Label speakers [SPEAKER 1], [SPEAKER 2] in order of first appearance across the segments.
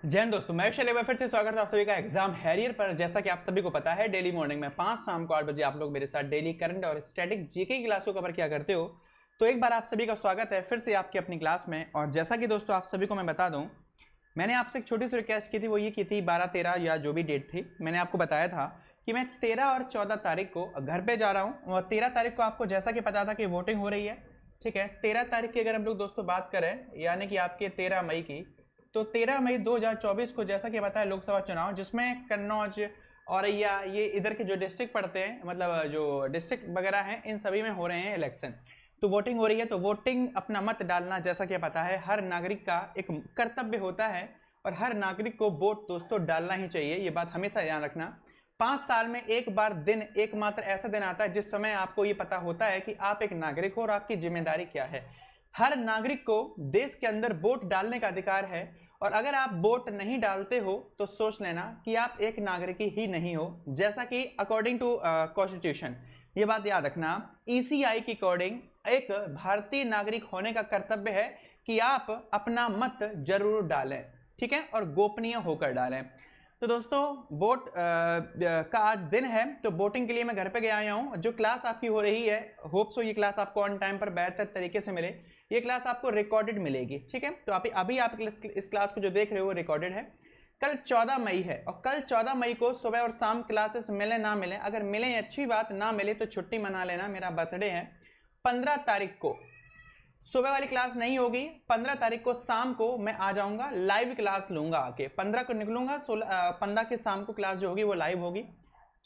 [SPEAKER 1] जय हिंद दोस्तों, मैं शैलेश फिर से स्वागत है आप सभी का एग्जाम हैरियर पर। जैसा कि आप सभी को पता है, डेली मॉर्निंग में 5 शाम को 8 बजे आप लोग मेरे साथ डेली करंट और स्टैटिक जीके की क्लास को कवर किया करते हो। तो एक बार आप सभी का स्वागत है फिर से आपकी अपनी क्लास में। और जैसा कि दोस्तों आप सभी को मैं बता दूं, मैंने आपसे एक छोटी सी रिक्वेस्ट की थी, वो ये की थी 12-13 या जो भी डेट थी, मैंने आपको बताया था कि मैं 13 और 14 तारीख को घर पे जा रहा हूँ। और 13 तारीख को आपको जैसा कि पता था कि वोटिंग हो रही है, ठीक है। 13 तारीख की अगर हम लोग दोस्तों बात करें, यानी कि आपके 13 मई की, तो 13 मई 2024 को जैसा कि पता है लोकसभा चुनाव, जिसमें कन्नौज औरैया ये इधर के जो डिस्ट्रिक्ट पड़ते हैं, मतलब जो डिस्ट्रिक्ट वगैरह हैं, इन सभी में हो रहे हैं इलेक्शन। तो वोटिंग हो रही है, तो वोटिंग अपना मत डालना जैसा कि पता है हर नागरिक का एक कर्तव्य होता है। और हर नागरिक को वोट दोस्तों डालना ही चाहिए, ये बात हमेशा ध्यान रखना। 5 साल में एक बार दिन, एकमात्र ऐसा दिन आता है जिस समय आपको ये पता होता है कि आप एक नागरिक हो और आपकी जिम्मेदारी क्या है। हर नागरिक को देश के अंदर वोट डालने का अधिकार है। और अगर आप वोट नहीं डालते हो तो सोच लेना कि आप एक नागरिक ही नहीं हो, जैसा कि अकॉर्डिंग टू कॉन्स्टिट्यूशन, ये बात याद रखना। ईसीआई के अकॉर्डिंग एक भारतीय नागरिक होने का कर्तव्य है कि आप अपना मत जरूर डालें, ठीक है, और गोपनीय होकर डालें। तो दोस्तों वोट का आज दिन है, तो वोटिंग के लिए मैं घर पे गया आया हूँ। जो क्लास आपकी हो रही है, होप सो ये क्लास आपको ऑन टाइम पर बेहतर तरीके से मिले। ये क्लास आपको रिकॉर्डेड मिलेगी, ठीक है। तो अभी आप इस क्लास को जो देख रहे हो रिकॉर्डेड है। कल 14 मई है और कल 14 मई को सुबह और शाम क्लासेस मिले ना मिले, अगर मिले अच्छी बात, ना मिले तो छुट्टी मना लेना, मेरा बर्थडे है। 15 तारीख को सुबह वाली क्लास नहीं होगी, 15 तारीख को शाम को मैं आ जाऊंगा, लाइव क्लास लूंगा आके। 15 को निकलूंगा, 15 की शाम को क्लास जो होगी वो लाइव होगी।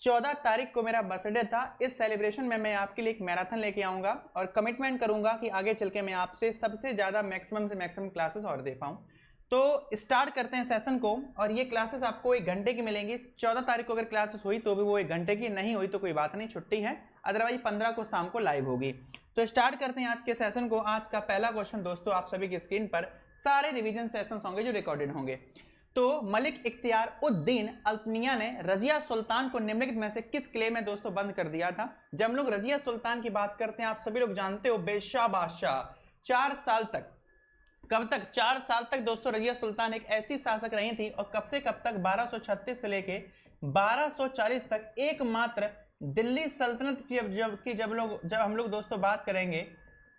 [SPEAKER 1] 14 तारीख को मेरा बर्थडे था, इस सेलिब्रेशन में मैं आपके लिए एक मैराथन लेके आऊंगा और कमिटमेंट करूंगा कि आगे चल के मैं आपसे सबसे ज्यादा मैक्सिमम से मैक्सिमम क्लासेस और दे पाऊं। तो स्टार्ट करते हैं सेशन को। और ये क्लासेस आपको 1 घंटे की मिलेंगी। 14 तारीख को अगर क्लासेस हुई तो भी वो 1 घंटे की, नहीं हुई तो कोई बात नहीं, छुट्टी है। अदरवाइज 15 को शाम को लाइव होगी। तो स्टार्ट करते हैं आज के सेशन को। आज का पहला क्वेश्चन दोस्तों आप सभी की स्क्रीन पर सारे रिवीजन सेशंस होंगे जो रिकॉर्डेड होंगे। तो मलिक इख्तियार उद्दीन अल्तनिया ने रजिया सुल्तान को निम्नलिखित में से किस किले में दोस्तों बंद कर दिया था? जब हम लोग रजिया सुल्तान की बात करते हैं, आप सभी लोग जानते हो बेशाह बादशाह 4 साल तक, कब तक? 4 साल तक दोस्तों रजिया सुल्तान एक ऐसी शासक रही थी। और कब से कब तक? 1236 से लेके 1240 तक एकमात्र दिल्ली सल्तनत की जब हम लोग दोस्तों बात करेंगे,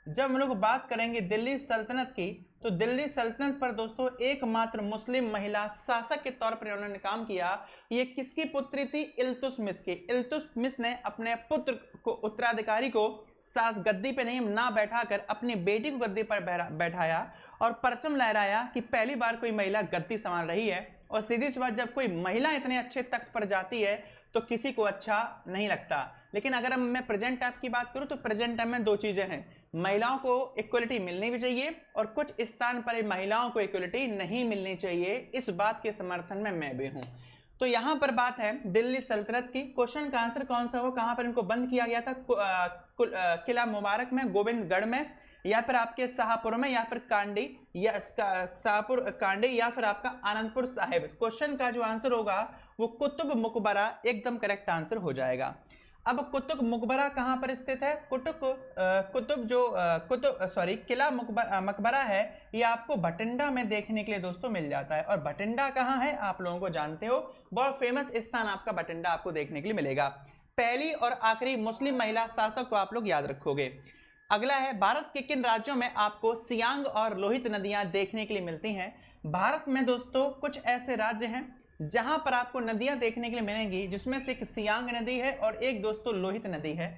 [SPEAKER 1] जब हम लोग बात करेंगे दिल्ली सल्तनत की, तो दिल्ली सल्तनत पर दोस्तों एकमात्र मुस्लिम महिला शासक के तौर पर उन्होंने काम किया। ये किसकी पुत्री थी? इल्तुतमिश की। इल्तुतमिश ने अपने पुत्र को, उत्तराधिकारी को सास गद्दी पे नहीं ना बैठाकर अपनी बेटी को गद्दी पर बैठाया और परचम लहराया कि पहली बार कोई महिला गद्दी संभाल रही है। और सीधी सी बात, जब कोई महिला इतने अच्छे तख्त पर जाती है तो किसी को अच्छा नहीं लगता। लेकिन अगर मैं प्रेजेंट टाइम की बात करूं तो प्रेजेंट टाइम में 2 चीजें हैं, महिलाओं को इक्वलिटी मिलनी भी चाहिए और कुछ स्थान पर महिलाओं को इक्वलिटी नहीं मिलनी चाहिए। इस बात के समर्थन में मैं भी हूं। तो यहां पर बात है दिल्ली सल्तनत की। क्वेश्चन का आंसर कौन सा हो, कहां पर इनको बंद किया गया था? किला मुबारक में, गोविंदगढ़ में, या फिर आपके शाहपुर में, या फिर कांडी, या शाहपुर कांडी, या फिर आपका आनंदपुर साहिब। क्वेश्चन का जो आंसर होगा वो कुतुब मकबरा एकदम करेक्ट आंसर हो जाएगा। अब कुतुब मकबरा कहां पर स्थित है? किला मकबरा है, ये आपको भटिंडा में देखने के लिए दोस्तों मिल जाता है। और भटिंडा कहां है आप लोगों को जानते हो, बहुत फेमस स्थान आपका भटिंडा आपको देखने के लिए मिलेगा। पहली और आखिरी मुस्लिम महिला शासक को आप लोग याद रखोगे। अगला है, भारत के किन राज्यों में आपको सियांग और लोहित नदियां देखने के लिए मिलती हैं? भारत में दोस्तों कुछ ऐसे राज्य हैं जहां पर आपको नदियां देखने के लिए मिलेंगी, जिसमें से एक सियांग नदी है और एक दोस्तों लोहित नदी है।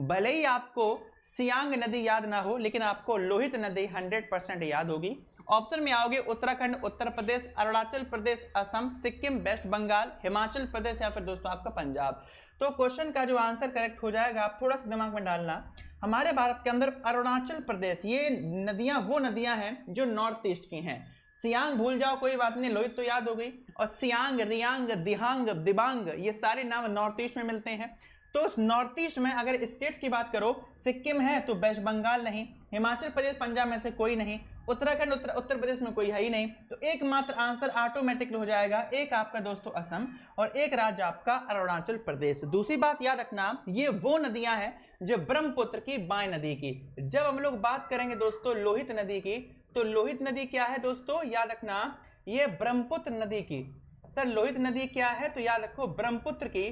[SPEAKER 1] भले ही आपको सियांग नदी याद ना हो, लेकिन आपको लोहित नदी 100% याद होगी। ऑप्शन में आओगे उत्तराखंड, उत्तर प्रदेश, अरुणाचल प्रदेश, असम, सिक्किम, वेस्ट बंगाल, हिमाचल प्रदेश, या फिर दोस्तों आपका पंजाब। तो क्वेश्चन का जो आंसर करेक्ट हो जाएगा, आप थोड़ा सा दिमाग में डालना, हमारे भारत के अंदर अरुणाचल प्रदेश, ये नदियां वो नदियां हैं जो नॉर्थ ईस्ट की हैं। सियांग भूल जाओ कोई बात नहीं, लोहित तो याद हो गई। और सियांग, रियांग, दिहांग, दिबांग, ये सारे नाम नॉर्थ ईस्ट में मिलते हैं। तो नॉर्थ ईस्ट में अगर स्टेट्स की बात करो, सिक्किम है तो वेस्ट बंगाल नहीं, हिमाचल प्रदेश पंजाब में से कोई नहीं, उत्तराखंड उत्तर प्रदेश में कोई है ही नहीं। तो एकमात्र आंसर ऑटोमेटिक हो जाएगा, एक आपका दोस्तों असम और एक राज्य आपका अरुणाचल प्रदेश। दूसरी बात याद रखना, ये वो नदियां हैं जो ब्रह्मपुत्र की बाएं नदी की। जब हम लोग बात करेंगे दोस्तों लोहित नदी की, तो लोहित नदी क्या है दोस्तों, याद रखना, ये ब्रह्मपुत्र नदी की। सर लोहित नदी क्या है, तो याद रखो ब्रह्मपुत्र की,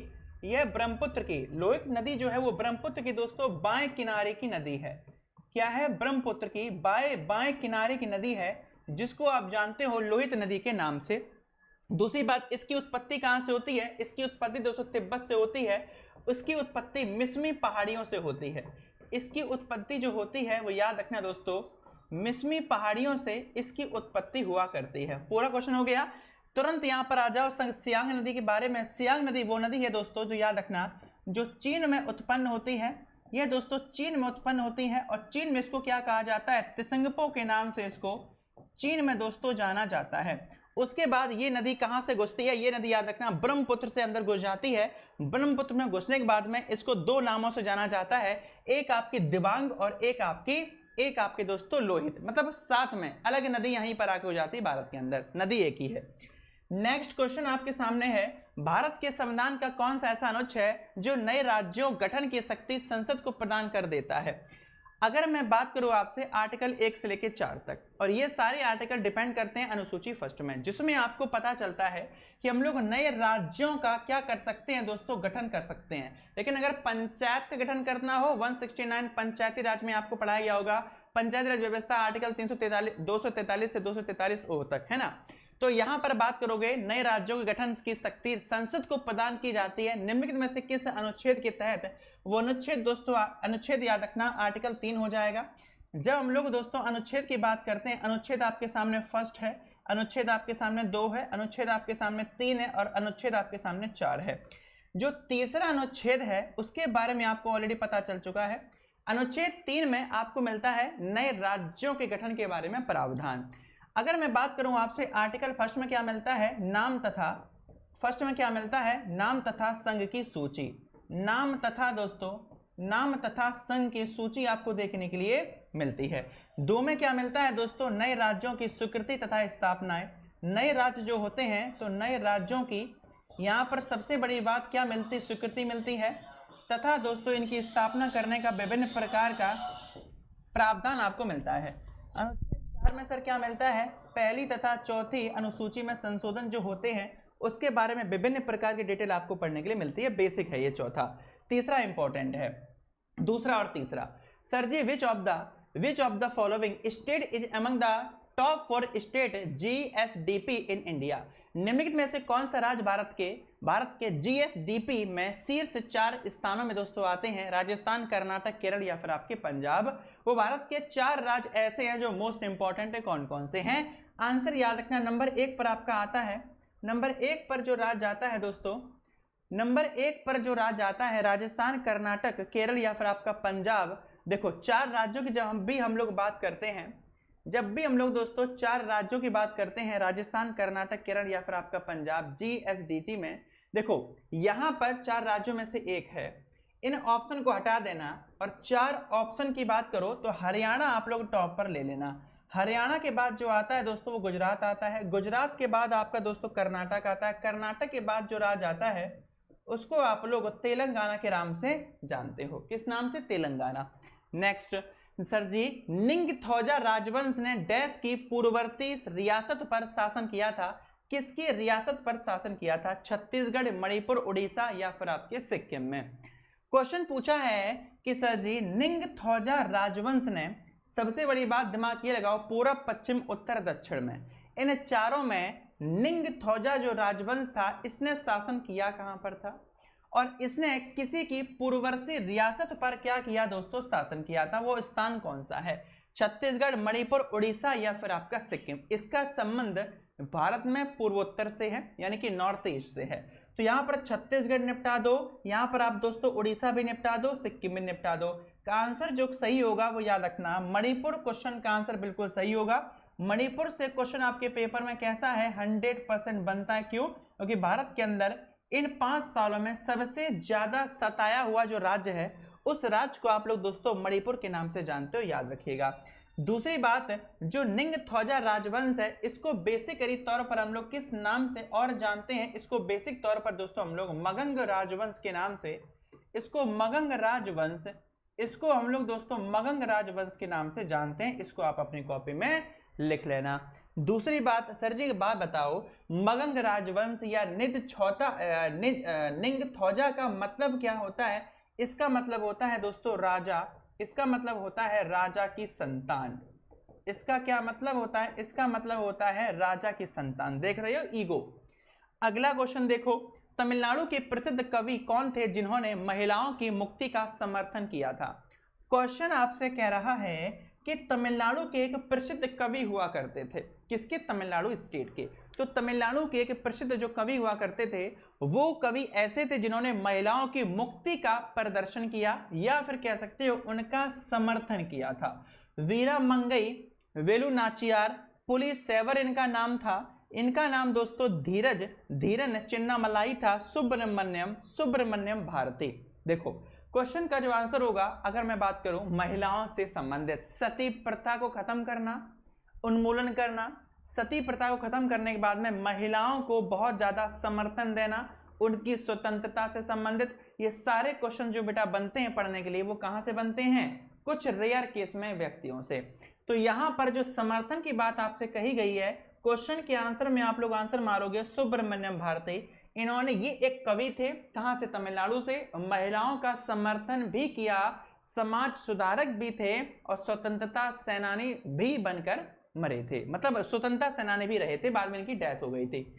[SPEAKER 1] यह ब्रह्मपुत्र की लोहित नदी जो है वो ब्रह्मपुत्र की दोस्तों बाएं किनारे की नदी है। क्या है, ब्रह्मपुत्र की बाएं किनारे की नदी है, जिसको आप जानते हो लोहित नदी के नाम से। दूसरी बात, इसकी उत्पत्ति कहां से होती है, इसकी उत्पत्ति दोस्तों तिब्बत से होती है। उसकी उत्पत्ति मिसमी पहाड़ियों से होती है। इसकी उत्पत्ति जो होती है वो याद रखना दोस्तों, मिसमी पहाड़ियों से इसकी उत्पत्ति हुआ करती है। पूरा क्वेश्चन हो गया। तुरंत यहां पर आ जाओ सियांग नदी के बारे में। सियांग नदी वो नदी है दोस्तों जो याद रखना जो चीन में उत्पन्न होती है। यह दोस्तों चीन में उत्पन्न होती है और चीन में इसको क्या कहा जाता है, त्संगपो के नाम से इसको चीन में दोस्तों जाना जाता है। उसके बाद ये नदी कहां से घुसती है, ये नदी याद रखना ब्रह्मपुत्र से अंदर घुस जाती है। ब्रह्मपुत्र में घुसने के बाद में इसको दो नामों से जाना जाता है, एक आपकी दिबांग और एक आपके दोस्तों लोहित, मतलब साथ में अलग नदी यहीं पर आके हो जाती है। भारत के अंदर नदी एक ही है। नेक्स्ट क्वेश्चन आपके सामने है, भारत के संविधान का कौन सा ऐसा अनुच्छेद है जो नए राज्यों गठन की शक्ति संसद को प्रदान कर देता है। अगर मैं बात करूं आपसे आर्टिकल 1 से लेकर 4 तक, और ये सारे आर्टिकल डिपेंड करते हैं अनुसूची फर्स्ट में, जिसमें आपको पता चलता है कि हम लोग नए राज्यों का क्या कर सकते हैं दोस्तों, गठन कर सकते हैं। लेकिन अगर पंचायत का गठन करना हो, 169 पंचायती राज में आपको पढ़ाया गया होगा, पंचायती राज व्यवस्था आर्टिकल 243 से 243 ओ तक, है ना। तो यहां पर बात करोगे नए राज्यों के गठन की शक्ति संसद को प्रदान की जाती है निम्नलिखित में से किस अनुच्छेद के तहत। वो अनुच्छेद दोस्तों, अनुच्छेद याद रखना आर्टिकल 3 हो जाएगा। जब हम लोग दोस्तों अनुच्छेद की बात करते हैं, अनुच्छेद आपके सामने फर्स्ट है, अनुच्छेद आपके सामने 2 है, अनुच्छेद आपके सामने 3 है और अनुच्छेद आपके सामने 4 है। जो तीसरा अनुच्छेद है उसके बारे में आपको ऑलरेडी पता चल चुका है। अनुच्छेद 3 में आपको मिलता है नए राज्यों के गठन के बारे में प्रावधान। अगर मैं बात करूं आपसे आर्टिकल फर्स्ट में क्या मिलता है, नाम तथा, फर्स्ट में क्या मिलता है, नाम तथा संघ की सूची। नाम तथा दोस्तों, नाम तथा संघ की सूची आपको देखने के लिए मिलती है। 2 में क्या मिलता है दोस्तों, नए राज्यों की स्वीकृति तथा स्थापनाएं। नए राज्य जो होते हैं तो नए राज्यों की यहाँ पर सबसे बड़ी बात क्या मिलती, स्वीकृति मिलती है, तथा दोस्तों इनकी स्थापना करने का विभिन्न प्रकार का प्रावधान आपको मिलता है। में सर क्या मिलता है, पहली तथा चौथी अनुसूची में संशोधन जो होते हैं उसके बारे में विभिन्न प्रकार की डिटेल आपको पढ़ने के लिए मिलती है। बेसिक है ये चौथा। तीसरा इंपॉर्टेंट है, दूसरा और तीसरा। Sir ji which of the following state is among the top 4 state GSDP in India. निम्नलिखित में से कौन सा राज्य भारत के GSDP में शीर्ष 4 स्थानों में दोस्तों आते हैं। राजस्थान, कर्नाटक, केरल या फिर आपके पंजाब। वो भारत के 4 राज्य ऐसे हैं जो मोस्ट इंपॉर्टेंट है। कौन कौन से हैं, आंसर याद रखना। नंबर 1 पर आपका आता है, नंबर 1 पर जो राज्य आता है दोस्तों, नंबर 1 पर जो राज्य आता है राजस्थान, कर्नाटक, केरल या फिर आपका पंजाब। देखो 4 राज्यों की जब भी हम लोग बात करते हैं, जब भी हम लोग दोस्तों 4 राज्यों की बात करते हैं, राजस्थान, कर्नाटक, केरल या फिर आपका पंजाब, GSDP में, देखो यहां पर 4 राज्यों में से एक है। इन ऑप्शन को हटा देना और 4 ऑप्शन की बात करो तो हरियाणा आप लोग टॉप पर ले लेना। हरियाणा के बाद जो आता है दोस्तों वो गुजरात आता है। गुजरात के बाद आपका दोस्तों कर्नाटक आता है। कर्नाटक के बाद जो राज्य आता है उसको आप लोग तेलंगाना के नाम से जानते हो। किस नाम से, तेलंगाना। नेक्स्ट सर जी, निंगथौजा राजवंश ने डैश की पूर्ववर्ती रियासत पर शासन किया था। किसकी रियासत पर शासन किया था, छत्तीसगढ़, मणिपुर, उड़ीसा या फिर आपके सिक्किम में। क्वेश्चन पूछा है कि सर जी निंगथौजा राजवंश ने, सबसे बड़ी बात दिमाग ये लगाओ, पूर्व, पश्चिम, उत्तर, दक्षिण में, इन चारों में निंगथौजा जो राजवंश था इसने शासन किया कहां पर था, और इसने किसी की पूर्ववर्ती रियासत पर क्या किया दोस्तों, शासन किया था। वो स्थान कौन सा है, छत्तीसगढ़, मणिपुर, उड़ीसा या फिर आपका सिक्किम। इसका संबंध भारत में पूर्वोत्तर से है, यानी कि नॉर्थ ईस्ट से है। तो यहाँ पर छत्तीसगढ़ निपटा दो, यहाँ पर आप दोस्तों उड़ीसा भी निपटा दो, सिक्किम भी निपटा दो। का आंसर जो सही होगा वो याद रखना, मणिपुर क्वेश्चन का आंसर बिल्कुल सही होगा। मणिपुर से क्वेश्चन आपके पेपर में कैसा है, 100% बनता है। क्यों, क्योंकि भारत के अंदर इन 5 सालों में सबसे ज्यादा सताया हुआ जो राज्य है उस राज्य को आप लोग दोस्तों मणिपुर के नाम से जानते हो, याद रखिएगा। दूसरी बात, जो निंगथौजा राजवंश है इसको बेसिकली तौर पर हम लोग किस नाम से और जानते हैं, इसको बेसिक तौर पर दोस्तों हम लोग मगंग राजवंश के नाम से, इसको मगंग राजवंश, इसको हम लोग दोस्तों मगंग राजवंश के नाम से जानते हैं। इसको आप अपनी कॉपी में लिख लेना। दूसरी बात, सर जी एक बात बताओ, मगंग राजवंश या निंगथौजा का मतलब क्या होता है? इसका मतलब होता है दोस्तों राजा, इसका मतलब होता है राजा की संतान। इसका क्या मतलब होता है? इसका मतलब होता है राजा की संतान। देख रहे हो ईगो। अगला क्वेश्चन देखो, तमिलनाडु के प्रसिद्ध कवि कौन थे जिन्होंने महिलाओं की मुक्ति का समर्थन किया था? क्वेश्चन आपसे कह रहा है कि तमिलनाडु के एक प्रसिद्ध कवि हुआ करते थे, किसके? तमिलनाडु स्टेट के। तो तमिलनाडु के एक प्रसिद्ध जो कवि हुआ करते थे, वो कवि ऐसे थे जिन्होंने महिलाओं की मुक्ति का प्रदर्शन किया, या फिर कह सकते हो उनका समर्थन किया था। वीरा मंगई, वेलु नाचियार, पुलिसेवर इनका नाम था। इनका नाम दोस्तों धीरन चिन्नामलाई था। सुब्रमण्यम भारती। देखो क्वेश्चन का जो आंसर होगा, अगर मैं बात करूं महिलाओं से संबंधित, सती प्रथा को खत्म करना, उन्मूलन करना, सती प्रथा को खत्म करने के बाद में महिलाओं को बहुत ज्यादा समर्थन देना, उनकी स्वतंत्रता से संबंधित, ये सारे क्वेश्चन जो बेटा बनते हैं पढ़ने के लिए, वो कहां से बनते हैं? कुछ रेयर केस में व्यक्तियों से। तो यहां पर जो समर्थन की बात आपसे कही गई है, क्वेश्चन के आंसर में आप लोग आंसर मारोगे सुब्रमण्यम भारती। इन्होंने, ये एक कवि थे, कहां से? तमिलनाडु से। महिलाओं का समर्थन भी किया, समाज सुधारक भी थे और स्वतंत्रता सेनानी भी बनकर मरे थे, मतलब स्वतंत्रता सेनानी भी रहे थे, बाद में इनकी डेथ हो गई थी।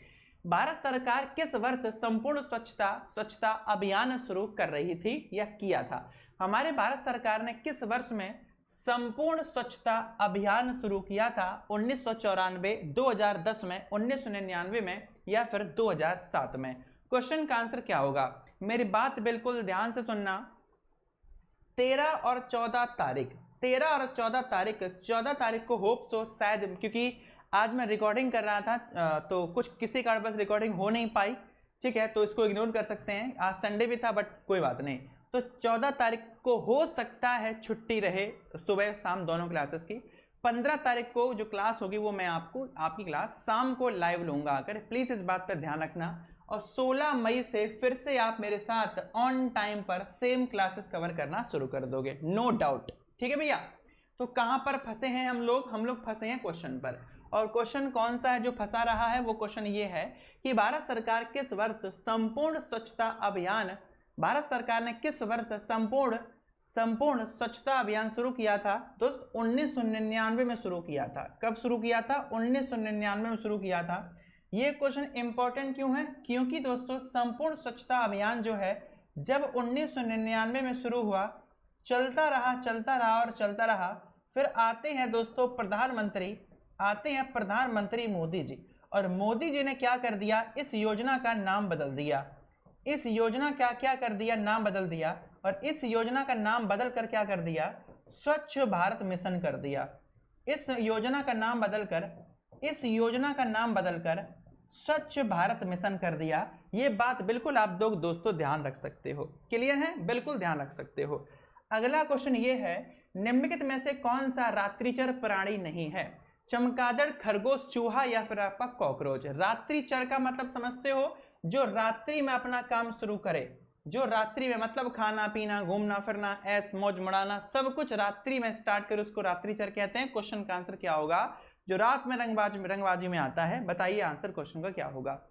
[SPEAKER 1] भारत सरकार किस वर्ष संपूर्ण स्वच्छता अभियान शुरू कर रही थी या किया था? हमारे भारत सरकार ने किस वर्ष में संपूर्ण स्वच्छता अभियान शुरू किया था? 1994, 2010 में, 1999 में, या फिर 2007 में? क्वेश्चन का आंसर क्या होगा? मेरी बात बिल्कुल ध्यान से सुनना। 13 और 14 तारीख, 13 और 14 तारीख, 14 तारीख को होप सो शायद, क्योंकि आज मैं रिकॉर्डिंग कर रहा था तो कुछ किसी कारण बस रिकॉर्डिंग हो नहीं पाई, ठीक है, तो इसको इग्नोर कर सकते हैं। आज संडे भी था बट कोई बात नहीं। तो 14 तारीख को हो सकता है छुट्टी रहे, सुबह शाम दोनों क्लासेस की। 15 तारीख को जो क्लास होगी वो मैं आपकी क्लास शाम को लाइव लूंगा आकर, प्लीज इस बात पर ध्यान रखना। और 16 मई से फिर से आप मेरे साथ ऑन टाइम पर सेम क्लासेस कवर करना शुरू कर दोगे, नो डाउट, ठीक है भैया। तो कहां पर फंसे हैं हम लोग फंसे हैं क्वेश्चन पर। और क्वेश्चन कौन सा है जो फंसा रहा है? वो क्वेश्चन ये है कि भारत सरकार किस वर्ष संपूर्ण स्वच्छता अभियान, भारत सरकार ने किस वर्ष संपूर्ण स्वच्छता अभियान शुरू किया था? दोस्त 1999 में शुरू किया था। कब शुरू किया था? 1999 में शुरू किया था। ये क्वेश्चन इंपॉर्टेंट क्यों है? क्योंकि दोस्तों संपूर्ण स्वच्छता अभियान जो है जब 1999 में शुरू हुआ, चलता रहा, फिर आते हैं दोस्तों प्रधानमंत्री मोदी जी, और मोदी जी ने क्या कर दिया? इस योजना का नाम बदल दिया। इस योजना का क्या कर दिया? नाम बदल दिया। और इस योजना का नाम बदल कर क्या कर दिया? स्वच्छ भारत मिशन कर दिया। इस योजना का नाम बदलकर स्वच्छ भारत मिशन कर दिया। ये बात बिल्कुल आप लोग दोस्तों ध्यान रख सकते हो। क्लियर है? बिल्कुल ध्यान रख सकते हो। अगला क्वेश्चन ये है, निम्नलिखित में से कौन सा रात्रिचर प्राणी नहीं है? चमगादड़, खरगोश, चूहा, या फिर आपका कॉकरोच? रात्रिचर का मतलब समझते हो? जो रात्रि में अपना काम शुरू करे, जो रात्रि में मतलब खाना पीना, घूमना फिरना, ऐश मौज मड़ाना, सब कुछ रात्रि में स्टार्ट करे, उसको रात्रिचर कहते हैं। क्वेश्चन का आंसर क्या होगा? जो रात में रंगबाजी में आता है। बताइए आंसर क्वेश्चन का क्या होगा।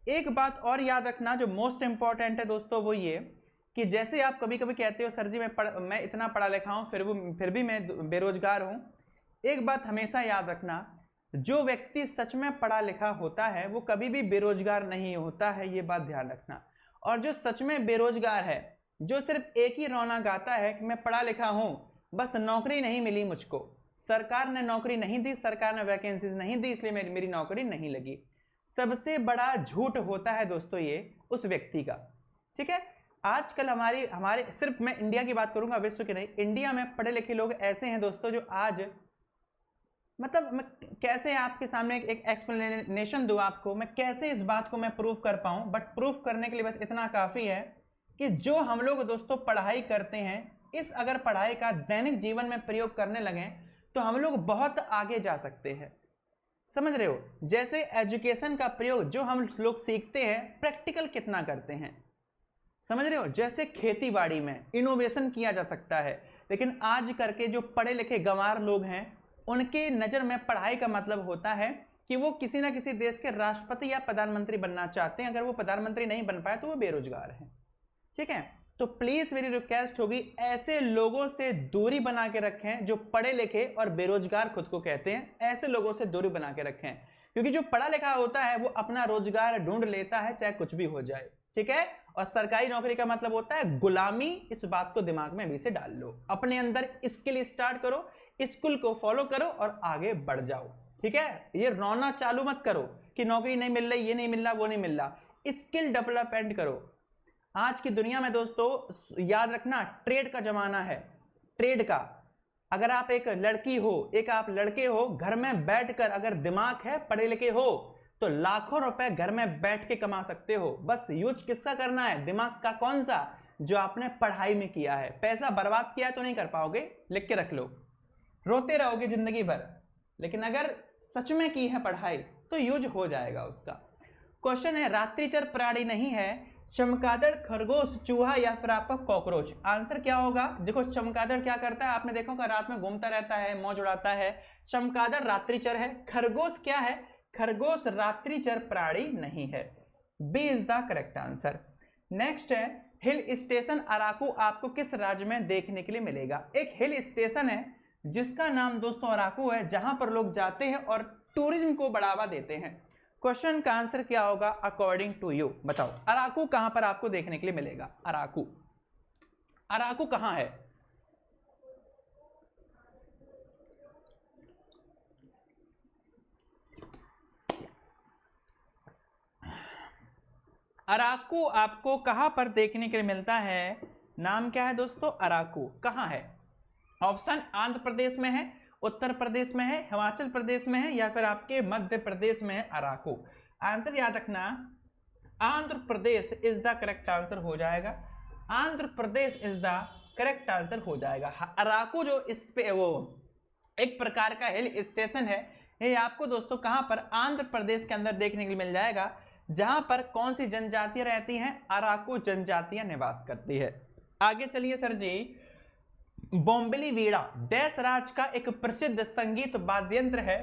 [SPEAKER 1] एक बात और याद रखना जो मोस्ट इंपॉर्टेंट है दोस्तों, वो ये कि जैसे आप कभी कभी कहते हो सर जी मैं इतना पढ़ा लिखा हूं फिर भी मैं बेरोजगार हूं। एक बात हमेशा याद रखना, जो व्यक्ति सच में पढ़ा लिखा होता है वो कभी भी बेरोजगार नहीं होता है, ये बात ध्यान रखना। और जो सच में बेरोजगार है, जो सिर्फ एक ही रोना गाता है कि मैं पढ़ा लिखा हूं, बस नौकरी नहीं मिली मुझको, सरकार ने नौकरी नहीं दी, सरकार ने वैकेंसीज नहीं दी, इसलिए मेरी नौकरी नहीं लगी, सबसे बड़ा झूठ होता है दोस्तों ये उस व्यक्ति का। ठीक है, आजकल हमारे सिर्फ मैं इंडिया की बात करूंगा, विश्व की नहीं, इंडिया में पढ़े लिखे लोग ऐसे हैं दोस्तों जो आज मतलब मैं कैसे आपके सामने एक एक्सप्लेनेशन दूं आपको, मैं कैसे इस बात को मैं प्रूफ कर पाऊं, बट प्रूफ करने के लिए बस इतना काफी है कि जो हम लोग दोस्तों पढ़ाई करते हैं, इस अगर पढ़ाई का दैनिक जीवन में प्रयोग करने लगे तो हम लोग बहुत आगे जा सकते हैं। समझ रहे हो? जैसे एजुकेशन का प्रयोग जो हम लोग सीखते हैं, प्रैक्टिकल कितना करते हैं, समझ रहे हो? जैसे खेती बाड़ी में इनोवेशन किया जा सकता है, लेकिन आज करके जो पढ़े लिखे गंवार लोग हैं उनके नजर में पढ़ाई का मतलब होता है कि वो किसी ना किसी देश के राष्ट्रपति या प्रधानमंत्री बनना चाहते हैं। अगर वो प्रधानमंत्री नहीं बन पाए तो वो बेरोजगार हैं। ठीक है, तो प्लीज मेरी रिक्वेस्ट होगी, ऐसे लोगों से दूरी बना के रखें जो पढ़े लिखे और बेरोजगार खुद को कहते हैं। ऐसे लोगों से दूरी बना के रखें, क्योंकि जो पढ़ा लिखा होता है वो अपना रोजगार ढूंढ लेता है, चाहे कुछ भी हो जाए। ठीक है, और सरकारी नौकरी का मतलब होता है गुलामी। इस बात को दिमाग में अभी से डाल लो, अपने अंदर स्किल स्टार्ट करो, स्किल को फॉलो करो और आगे बढ़ जाओ। ठीक है, ये रोना चालू मत करो कि नौकरी नहीं मिल रही, ये नहीं मिल रहा, वो नहीं मिल रहा। स्किल डेवलपमेंट करो। आज की दुनिया में दोस्तों याद रखना, ट्रेड का जमाना है, ट्रेड का। अगर आप एक लड़की हो, एक आप लड़के हो, घर में बैठकर अगर दिमाग है, पढ़े लिखे हो, तो लाखों रुपए घर में बैठ के कमा सकते हो। बस यूज किसका करना है? दिमाग का। कौन सा? जो आपने पढ़ाई में किया है। पैसा बर्बाद किया तो नहीं कर पाओगे, लिख के रख लो, रोते रहोगे जिंदगी भर। लेकिन अगर सच में की है पढ़ाई तो यूज हो जाएगा उसका। क्वेश्चन है, रात्रिचर प्राणी नहीं है, चमगादड़, खरगोश, चूहा या फिर आपका कॉकरोच। आंसर क्या होगा? देखो, चमगादड़ क्या करता है, आपने देखा होगा, रात में घूमता रहता है, मौज उड़ाता है। चमगादड़ रात्रिचर है। खरगोश क्या है? खरगोश रात्रिचर प्राणी नहीं है। B is the correct answer. Next है, हिल स्टेशन अराकू आपको किस राज्य में देखने के लिए मिलेगा? एक हिल स्टेशन है जिसका नाम दोस्तों अराकू है, जहां पर लोग जाते हैं और टूरिज्म को बढ़ावा देते हैं। क्वेश्चन का आंसर क्या होगा अकॉर्डिंग टू यू? बताओ, अराकू कहां पर आपको देखने के लिए मिलेगा? अराकू, अराकू कहां है? अराकू आपको कहां पर देखने के लिए मिलता है? नाम क्या है दोस्तों? अराकू कहां है? ऑप्शन आंध्र प्रदेश में है, उत्तर प्रदेश में है, हिमाचल प्रदेश में है या फिर आपके मध्य प्रदेश में है अराकू। आंसर याद रखना, Andhra Pradesh is the correct answer हो जाएगा। Andhra Pradesh is the correct answer हो जाएगा। अराकू जो इस पे वो एक प्रकार का हिल स्टेशन है, ये आपको दोस्तों कहां पर? आंध्र प्रदेश के अंदर देखने के लिए मिल जाएगा, जहां पर कौन सी जनजातियां रहती हैं? अराकू जनजातियां निवास करती है। आगे चलिए सर जी। बोम्बली बीड़ा देश राज का एक प्रसिद्ध संगीत वाद्य यंत्र है,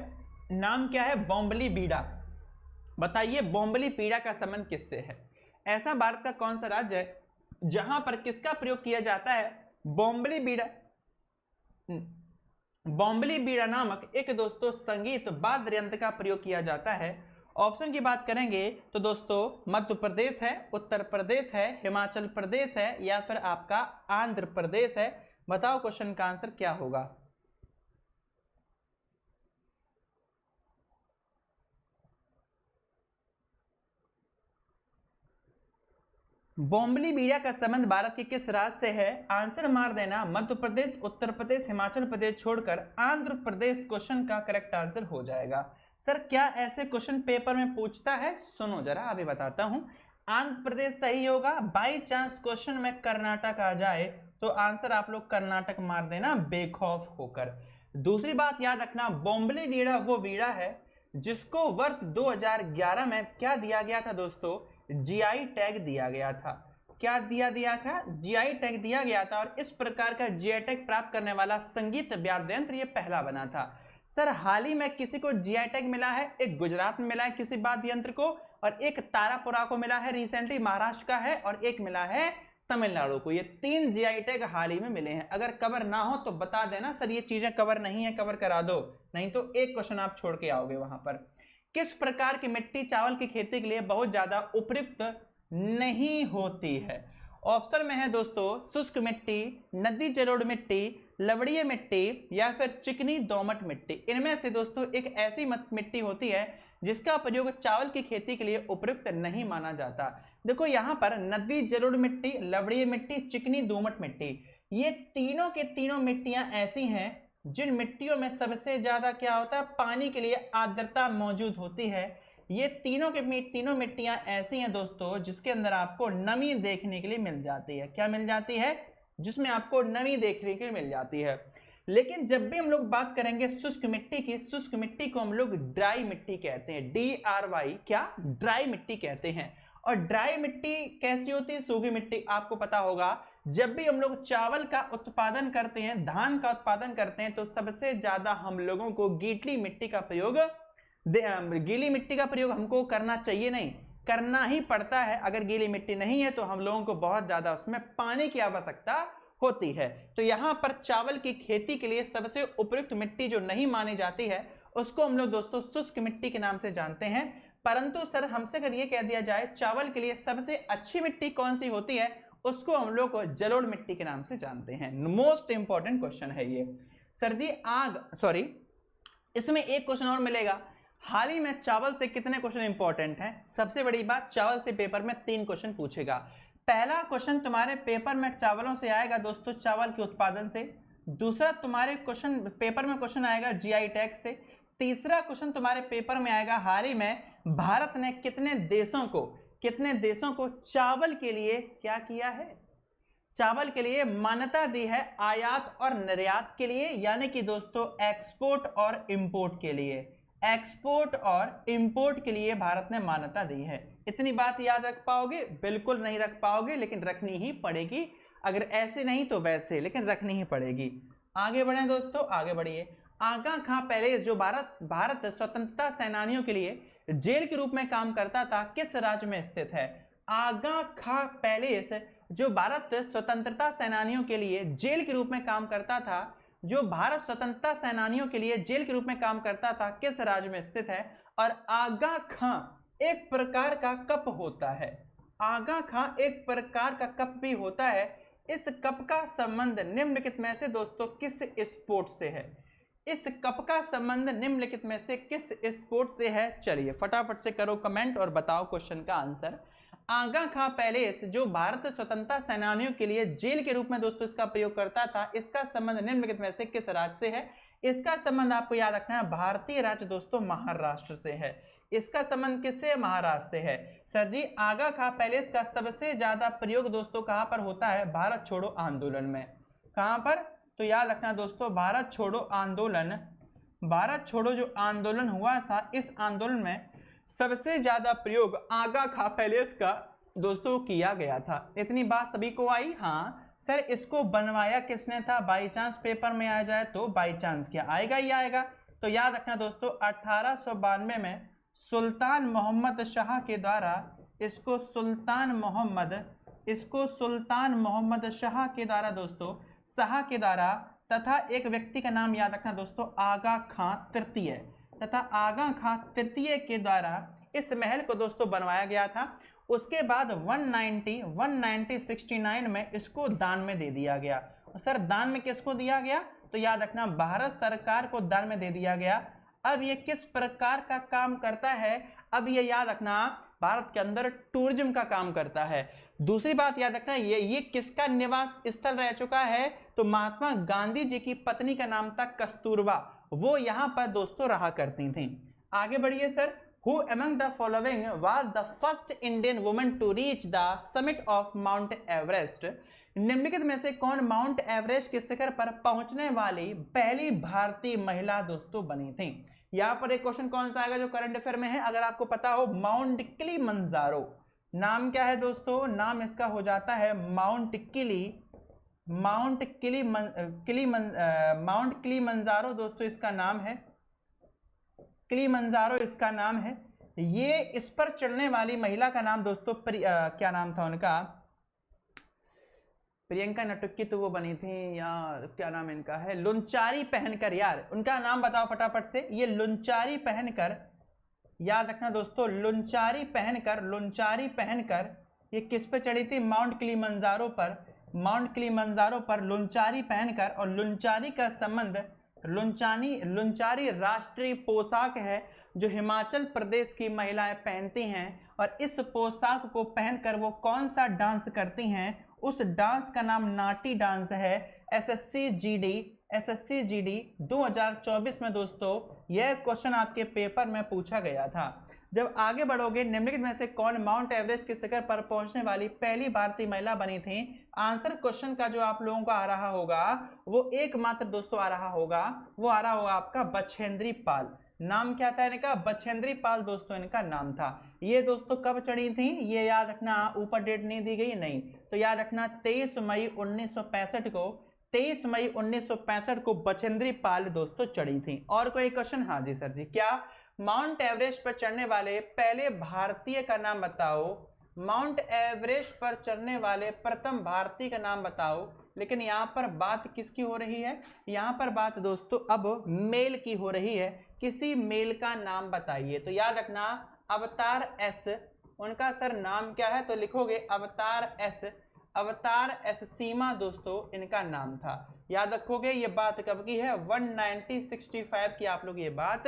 [SPEAKER 1] नाम क्या है? बोम्बली बीड़ा। बताइए, बोम्बली बीड़ा का संबंध किससे है? ऐसा भारत का कौन सा राज्य है जहां पर किसका प्रयोग किया जाता है? बोम्बली बीड़ा। बोम्बली बीड़ा नामक एक दोस्तों संगीत वाद्य यंत्र का प्रयोग किया जाता है। ऑप्शन की बात करेंगे तो दोस्तों मध्य प्रदेश है, उत्तर प्रदेश है, हिमाचल प्रदेश है या फिर आपका आंध्र प्रदेश है। बताओ क्वेश्चन का आंसर क्या होगा? बोम्बली बीड़ा का संबंध भारत के किस राज्य से है? आंसर मार देना, मध्य प्रदेश, उत्तर प्रदेश, हिमाचल प्रदेश छोड़कर आंध्र प्रदेश क्वेश्चन का करेक्ट आंसर हो जाएगा। सर क्या ऐसे क्वेश्चन पेपर में पूछता है? सुनो जरा, अभी बताता हूं। आंध्र प्रदेश सही होगा। बाई चांस क्वेश्चन में कर्नाटक आ जाए तो आंसर आप लोग कर्नाटक मार देना बेखौफ होकर। दूसरी बात याद रखना, बोम्बली बीड़ा वो बीड़ा है जिसको वर्ष 2011 में क्या दिया गया था दोस्तों? जीआई टैग दिया गया था। क्या दिया था? जीआई टैग दिया गया था। और इस प्रकार का जीआई टैग प्राप्त करने वाला संगीत वाद्य यंत्र ये पहला बना था। सर हाल ही में किसी को जीआई टैग मिला है, एक गुजरात में मिला है किसी वाद्य यंत्र को, और एक तारापुरा को मिला है रिसेंटली, महाराष्ट्र का है, और एक मिला है तमिलनाडु को। ये 3 जीआई टैग हाल ही में मिले हैं। अगर कवर ना हो तो बता देना सर ये चीजें कवर नहीं है, कवर करा दो, नहीं तो एक क्वेश्चन आप छोड़ के आओगे वहां पर। किस प्रकार की मिट्टी चावल की खेती के लिए बहुत ज्यादा उपयुक्त नहीं होती है? ऑप्शन में है दोस्तों शुष्क मिट्टी, नदी जलोढ़ मिट्टी, लवणीय मिट्टी या फिर चिकनी दोमट मिट्टी। इनमें से दोस्तों एक ऐसी मिट्टी होती है जिसका प्रयोग चावल की खेती के लिए उपयुक्त नहीं माना जाता। देखो यहाँ पर नदी जलोढ़ मिट्टी, लवणीय मिट्टी, चिकनी दोमट मिट्टी, ये तीनों के तीनों मिट्टियां ऐसी हैं जिन मिट्टियों में सबसे ज्यादा क्या होता है? पानी के लिए आर्द्रता मौजूद होती है। ये तीनों मिट्टियां ऐसी हैं दोस्तों जिसके अंदर आपको नमी देखने के लिए मिल जाती है। क्या मिल जाती है? जिसमें आपको नमी देखने के लिए मिल जाती है। लेकिन जब भी हम लोग बात करेंगे शुष्क मिट्टी की, शुष्क मिट्टी को हम लोग ड्राई मिट्टी कहते हैं। DRY, क्या? ड्राई मिट्टी कहते हैं। और ड्राई मिट्टी कैसी होती है? सूखी मिट्टी। आपको पता होगा जब भी हम लोग चावल का उत्पादन करते हैं, धान का उत्पादन करते हैं, तो सबसे ज्यादा हम लोगों को गीली मिट्टी का प्रयोग हमको करना चाहिए नहीं, करना ही पड़ता है। अगर गीली मिट्टी नहीं है तो हम लोगों को बहुत ज्यादा उसमें पानी की आवश्यकता होती है। तो यहां पर चावल की खेती के लिए सबसे उपयुक्त मिट्टी जो नहीं मानी जाती है उसको हम लोग दोस्तों शुष्क मिट्टी के नाम से जानते हैं। परंतु सर हमसे अगर ये कह दिया जाए चावल के लिए सबसे अच्छी मिट्टी कौन सी होती है, उसको हम लोग जलोढ़ मिट्टी के नाम से जानते हैं। मोस्ट इंपॉर्टेंट क्वेश्चन है ये। सर जी इसमें एक क्वेश्चन और मिलेगा, हाल ही में चावल से कितने क्वेश्चन इंपॉर्टेंट हैं? सबसे बड़ी बात, चावल से पेपर में 3 क्वेश्चन पूछेगा। पहला क्वेश्चन तुम्हारे पेपर में चावलों से आएगा दोस्तों, चावल के उत्पादन से। दूसरा तुम्हारे पेपर में क्वेश्चन आएगा जीआई टैग से। तीसरा क्वेश्चन तुम्हारे पेपर में आएगा, हाल ही में भारत ने कितने देशों को चावल के लिए क्या किया है, चावल के लिए मान्यता दी है आयात और निर्यात के लिए, यानी कि दोस्तों एक्सपोर्ट और इंपोर्ट के लिए, एक्सपोर्ट और इंपोर्ट के लिए भारत ने मान्यता दी है। इतनी बात याद रख पाओगे? बिल्कुल नहीं रख पाओगे, लेकिन रखनी ही पड़ेगी। अगर ऐसे नहीं तो वैसे, लेकिन रखनी ही पड़ेगी। आगे बढ़े दोस्तों, आगे बढ़िए। आगा खां पैलेस जो भारत स्वतंत्रता सेनानियों के लिए जेल के रूप में काम करता था, किस राज्य में स्थित है? आगा खां पैलेस जो भारत स्वतंत्रता सेनानियों के लिए जेल के रूप में काम करता था, जो भारत स्वतंत्रता सेनानियों के लिए जेल के रूप में काम करता था, किस राज्य में स्थित है? और आगा खां एक प्रकार का कप होता है, आगा खां एक प्रकार का कप भी होता है। इस कप का संबंध निम्नलिखित में से दोस्तों किस स्पोर्ट से है? इस कप का संबंध निम्नलिखित में से किस स्पोर्ट से है? चलिए फटाफट से करो कमेंट और बताओ क्वेश्चन का आंसर। आगा खां पैलेस जो भारत स्वतंत्रता सेनानियों के लिए जेल के रूप में दोस्तों इसका प्रयोग करता था, इसका संबंध निम्नलिखित में से किस राज्य से है? इसका संबंध आपको याद रखना है, भारतीय राज्य दोस्तों महाराष्ट्र से है। इसका संबंध किससे? महाराष्ट्र से है। सर जी आगा खां पैलेस का सबसे ज्यादा प्रयोग दोस्तों कहां पर होता है? भारत छोड़ो आंदोलन में। कहां पर? तो याद रखना दोस्तों, भारत छोड़ो आंदोलन, भारत छोड़ो जो आंदोलन हुआ था, इस आंदोलन में सबसे ज्यादा प्रयोग आगा खां पैलेस का दोस्तों किया गया था। इतनी बात सभी को आई? हाँ सर, इसको बनवाया किसने था? बाई चांस पेपर में आ जाए तो बाई चांस क्या आएगा ही आएगा। तो याद रखना दोस्तों 1892 में सुल्तान मोहम्मद शाह के द्वारा इसको सुल्तान मोहम्मद शाह के द्वारा दोस्तों, शाह के द्वारा, तथा एक व्यक्ति का नाम याद रखना दोस्तों आगा खां तृतीय, तथा आगा खां तृतीय के द्वारा इस महल को दोस्तों बनवाया गया था। उसके बाद 1969 में इसको दान में दे दिया गया। सर दान में किसको दिया गया? तो याद रखना भारत सरकार को दान में दे दिया गया। अब ये किस प्रकार का काम करता है? अब ये याद रखना भारत के अंदर टूरिज्म का काम करता है। दूसरी बात याद रखना, ये किसका निवास स्थल रह चुका है? तो महात्मा गांधी जी की पत्नी का नाम था कस्तूरबा, वो यहां पर दोस्तों रहा करती थी। आगे बढ़िए sir. Who among the following was the first Indian woman to reach the summit of Mount Everest? निम्नलिखित में से कौन माउंट एवरेस्ट के शिखर पर पहुंचने वाली पहली भारतीय महिला दोस्तों बनी थी? यहाँ पर एक क्वेश्चन कौन सा आएगा जो करंट अफेयर में है, अगर आपको पता हो? Mount Kilimanjaro. नाम क्या है दोस्तों? नाम इसका हो जाता है माउंट किलिमंजारो दोस्तों, इसका नाम है किलिमंजारो, इसका नाम है। ये इस पर चढ़ने वाली महिला का नाम दोस्तों क्या नाम था उनका? प्रियंका नटुक्की तो वो बनी थी, या क्या नाम इनका है? लुंचारी पहनकर। यार उनका नाम बताओ फटाफट से। ये लुंचारी पहनकर, याद रखना दोस्तों, लुंचारी पहनकर ये किस पे चढ़ी थी? माउंट किलिमंजारो पर लुंचारी पहनकर। और लुंचारी का संबंध, लुंचारी राष्ट्रीय पोशाक है जो हिमाचल प्रदेश की महिलाएं पहनती हैं। और इस पोशाक को पहनकर वो कौन सा डांस करती हैं? उस डांस का नाम नाटी डांस है। एसएससी जीडी 2024 में दोस्तों यह क्वेश्चन आपके पेपर में पूछा गया था। जब आगे बढ़ोगे, निम्नलिखित में से कौन माउंट एवरेस्ट के शिखर पर पहुंचने वाली पहली भारतीय महिला बनी थी? आंसर क्वेश्चन का जो आप लोगों को आ रहा होगा वो एकमात्र दोस्तों आ रहा होगा, वो आ रहा होगा आपका बछेंद्री पाल। नाम क्या था इनका? बछेंद्री पाल दोस्तों इनका नाम था। ये दोस्तों कब चढ़ी थी ये याद रखना, ऊपर डेट नहीं दी गई नहीं, तो याद रखना 23 मई 1965 को, 23 मई 1965 को बछेंद्री पाल दोस्तों चढ़ी थी। और कोई क्वेश्चन? हाँ जी सर जी। क्या? माउंट एवरेस्ट पर चढ़ने वाले पहले भारतीय का नाम बताओ। माउंट एवरेस्ट पर चढ़ने वाले प्रथम भारतीय का नाम बताओ। लेकिन यहाँ पर बात किसकी हो रही है? यहाँ पर बात दोस्तों अब मेल की हो रही है। किसी मेल का नाम बताइए। तो याद रखना अवतार एस, उनका सर नाम क्या है? तो लिखोगे अवतार एस, अवतार एस सीमा दोस्तों इनका नाम था। याद रखोगे ये बात कब की है? 1965 की आप लोग ये बात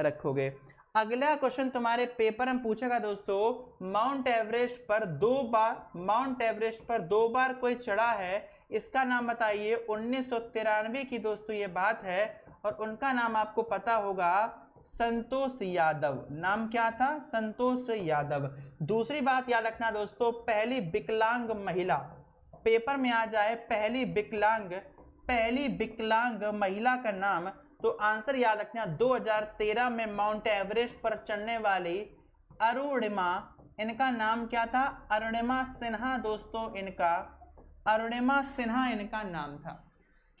[SPEAKER 1] रखोगे। अगला क्वेश्चन तुम्हारे पेपर में पूछेगा दोस्तों, माउंट एवरेस्ट पर दो बार कोई चढ़ा है, इसका नाम बताइए। 1993 की दोस्तों ये बात है और उनका नाम आपको पता होगा संतोष यादव। नाम क्या था? संतोष यादव। दूसरी बात याद रखना दोस्तों, पहली विकलांग महिला, पेपर में आ जाए पहली विकलांग महिला का नाम, तो आंसर याद रखना 2013 में माउंट एवरेस्ट पर चढ़ने वाली अरुणिमा, इनका नाम क्या था? अरुणिमा सिन्हा दोस्तों इनका, अरुणिमा सिन्हा इनका नाम था।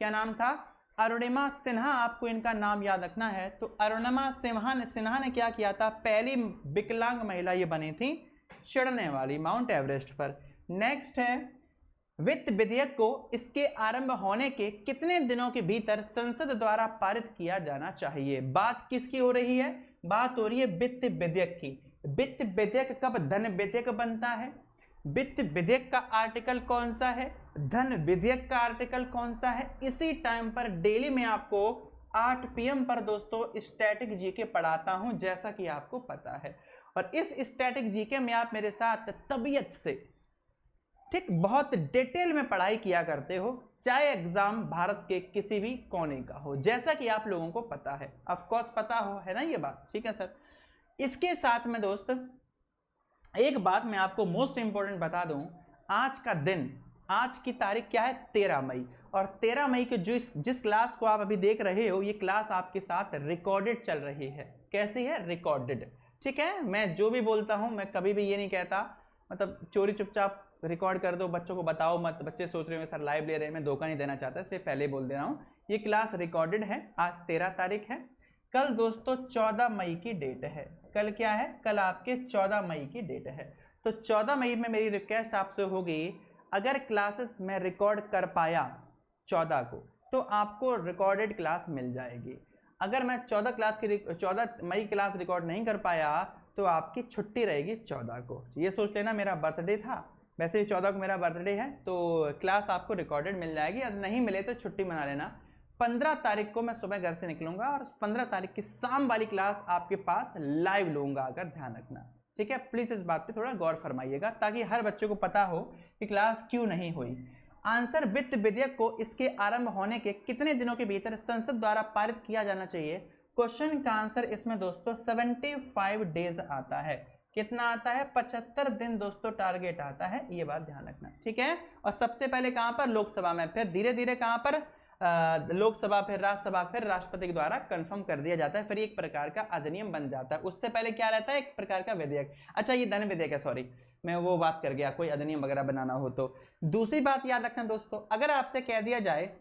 [SPEAKER 1] क्या नाम था? अरुणिमा सिन्हा, आपको इनका नाम याद रखना है। तो अरुणिमा सिन्हा ने क्या किया था? पहली विकलांग महिला ये बनी थी चढ़ने वाली माउंट एवरेस्ट पर। नेक्स्ट है, वित्त विधेयक को इसके आरंभ होने के कितने दिनों के भीतर संसद द्वारा पारित किया जाना चाहिए? बात किसकी हो रही है? बात हो रही है वित्त विधेयक की। वित्त विधेयक कब धन विधेयक बनता है? वित्त विधेयक का आर्टिकल कौन सा है? धन विधेयक का आर्टिकल कौन सा है? इसी टाइम पर डेली में आपको 8 PM पर दोस्तों स्टैटिक जीके पढ़ाता हूं, जैसा कि आपको पता है। और इस स्टैटिक जीके में आप मेरे साथ तबीयत से ठीक बहुत डिटेल में पढ़ाई किया करते हो, चाहे एग्जाम भारत के किसी भी कोने का हो, जैसा कि आप लोगों को पता है। ऑफ कोर्स पता हो, है ना ये बात? ठीक है सर। इसके साथ में दोस्त एक बात मैं आपको मोस्ट इंपोर्टेंट बता दूं, आज का दिन, आज की तारीख क्या है? 13 मई। और 13 मई के जिस क्लास को आप अभी देख रहे हो, ये क्लास आपके साथ रिकॉर्डेड चल रही है। कैसी है? रिकॉर्डेड। ठीक है, मैं जो भी बोलता हूं मैं कभी भी ये नहीं कहता मतलब चोरी चुपचाप रिकॉर्ड कर दो, बच्चों को बताओ मत। बच्चे सोच रहे हो सर लाइव ले रहे हैं, मैं धोखा नहीं देना चाहता, इसलिए पहले बोल दे रहा हूँ ये क्लास रिकॉर्डेड है। आज 13 तारीख है, कल दोस्तों 14 मई की डेट है। कल क्या है? कल आपके 14 मई की डेट है। तो 14 मई में मेरी रिक्वेस्ट आपसे होगी, अगर क्लासेस में रिकॉर्ड कर पाया 14 को तो आपको रिकॉर्डेड क्लास मिल जाएगी। अगर मैं 14 मई क्लास रिकॉर्ड नहीं कर पाया तो आपकी छुट्टी रहेगी 14 को। ये सोच लेना मेरा बर्थडे था, वैसे ही 14 को मेरा बर्थडे है, तो क्लास आपको रिकॉर्डेड मिल जाएगी। अगर नहीं मिले तो छुट्टी मना लेना। 15 तारीख को मैं सुबह घर से निकलूंगा और 15 तारीख की शाम वाली क्लास आपके पास लाइव लूंगा, अगर ध्यान रखना। ठीक है, प्लीज इस बात पे थोड़ा गौर फरमाइएगा ताकि हर बच्चे को पता हो कि क्लास क्यों नहीं हुई। आंसर, वित्त विधेयक को इसके आरंभ होने के कितने दिनों के भीतर संसद द्वारा पारित किया जाना चाहिए? क्वेश्चन का आंसर इसमें दोस्तों 75 डेज आता है। कितना आता है? 75 दिन दोस्तों टारगेट आता है, ये बात ध्यान रखना। ठीक है, और सबसे पहले कहां पर? लोकसभा में, फिर धीरे धीरे कहां पर? लोकसभा, फिर राज्यसभा, फिर राष्ट्रपति के द्वारा कंफर्म कर दिया जाता है, फिर एक प्रकार का अधिनियम बन जाता है। उससे पहले क्या रहता है? एक प्रकार का विधेयक। अच्छा, ये धन विधेयक है, सॉरी मैं वो बात कर गया, कोई अधिनियम वगैरह बनाना हो तो। दूसरी बात याद रखना दोस्तों, अगर आपसे कह दिया जाए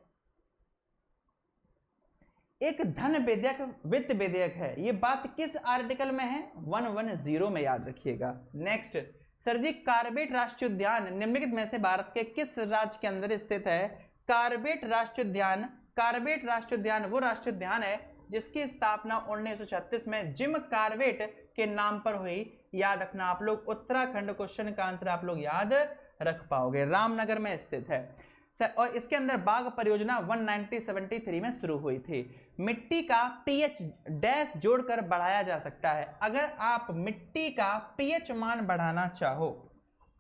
[SPEAKER 1] एक धन विधेयक वित्त विधेयक है, ये बात किस आर्टिकल में है? 110 में, याद रखिएगा। नेक्स्ट, सर जी कार्बेट राष्ट्रीय उद्यान निम्नलिखित में से भारत के किस राज्य के अंदर स्थित है? कार्बेट राष्ट्रीय उद्यान वो राष्ट्रीय उद्यान है जिसकी स्थापना 1936 में जिम कार्बेट के नाम पर हुई। याद रखना आप लोग, उत्तराखंड। क्वेश्चन का आंसर आप लोग याद रख पाओगे, रामनगर में स्थित है सर। और इसके अंदर बाघ परियोजना 1973 में शुरू हुई थी। मिट्टी का पीएच डैश जोड़कर बढ़ाया जा सकता है। अगर आप मिट्टी का पीएच मान बढ़ाना चाहो,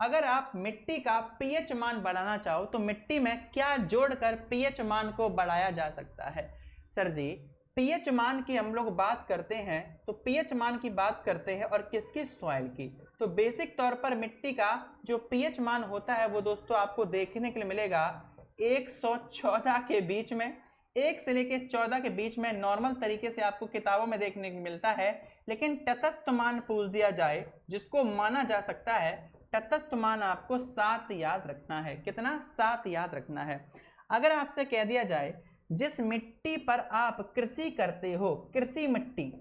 [SPEAKER 1] अगर आप मिट्टी का पीएच मान बढ़ाना चाहो तो मिट्टी में क्या जोड़कर पीएच मान को बढ़ाया जा सकता है? सर जी पीएच मान की हम लोग बात करते हैं तो पीएच मान की बात करते हैं और किसकी? सॉइल की। तो बेसिक तौर पर मिट्टी का जो पीएच मान होता है वो दोस्तों आपको देखने के लिए मिलेगा 114 के बीच में, 1 से लेके 14 के बीच में नॉर्मल तरीके से आपको किताबों में देखने को मिलता है, लेकिन तटस्थ मान पूछ दिया जाए जिसको माना जा सकता है, तटस्थ मान आपको 7 याद रखना है। कितना? 7 याद रखना है। अगर आपसे कह दिया जाए जिस मिट्टी पर आप कृषि करते हो, कृषि मिट्टी,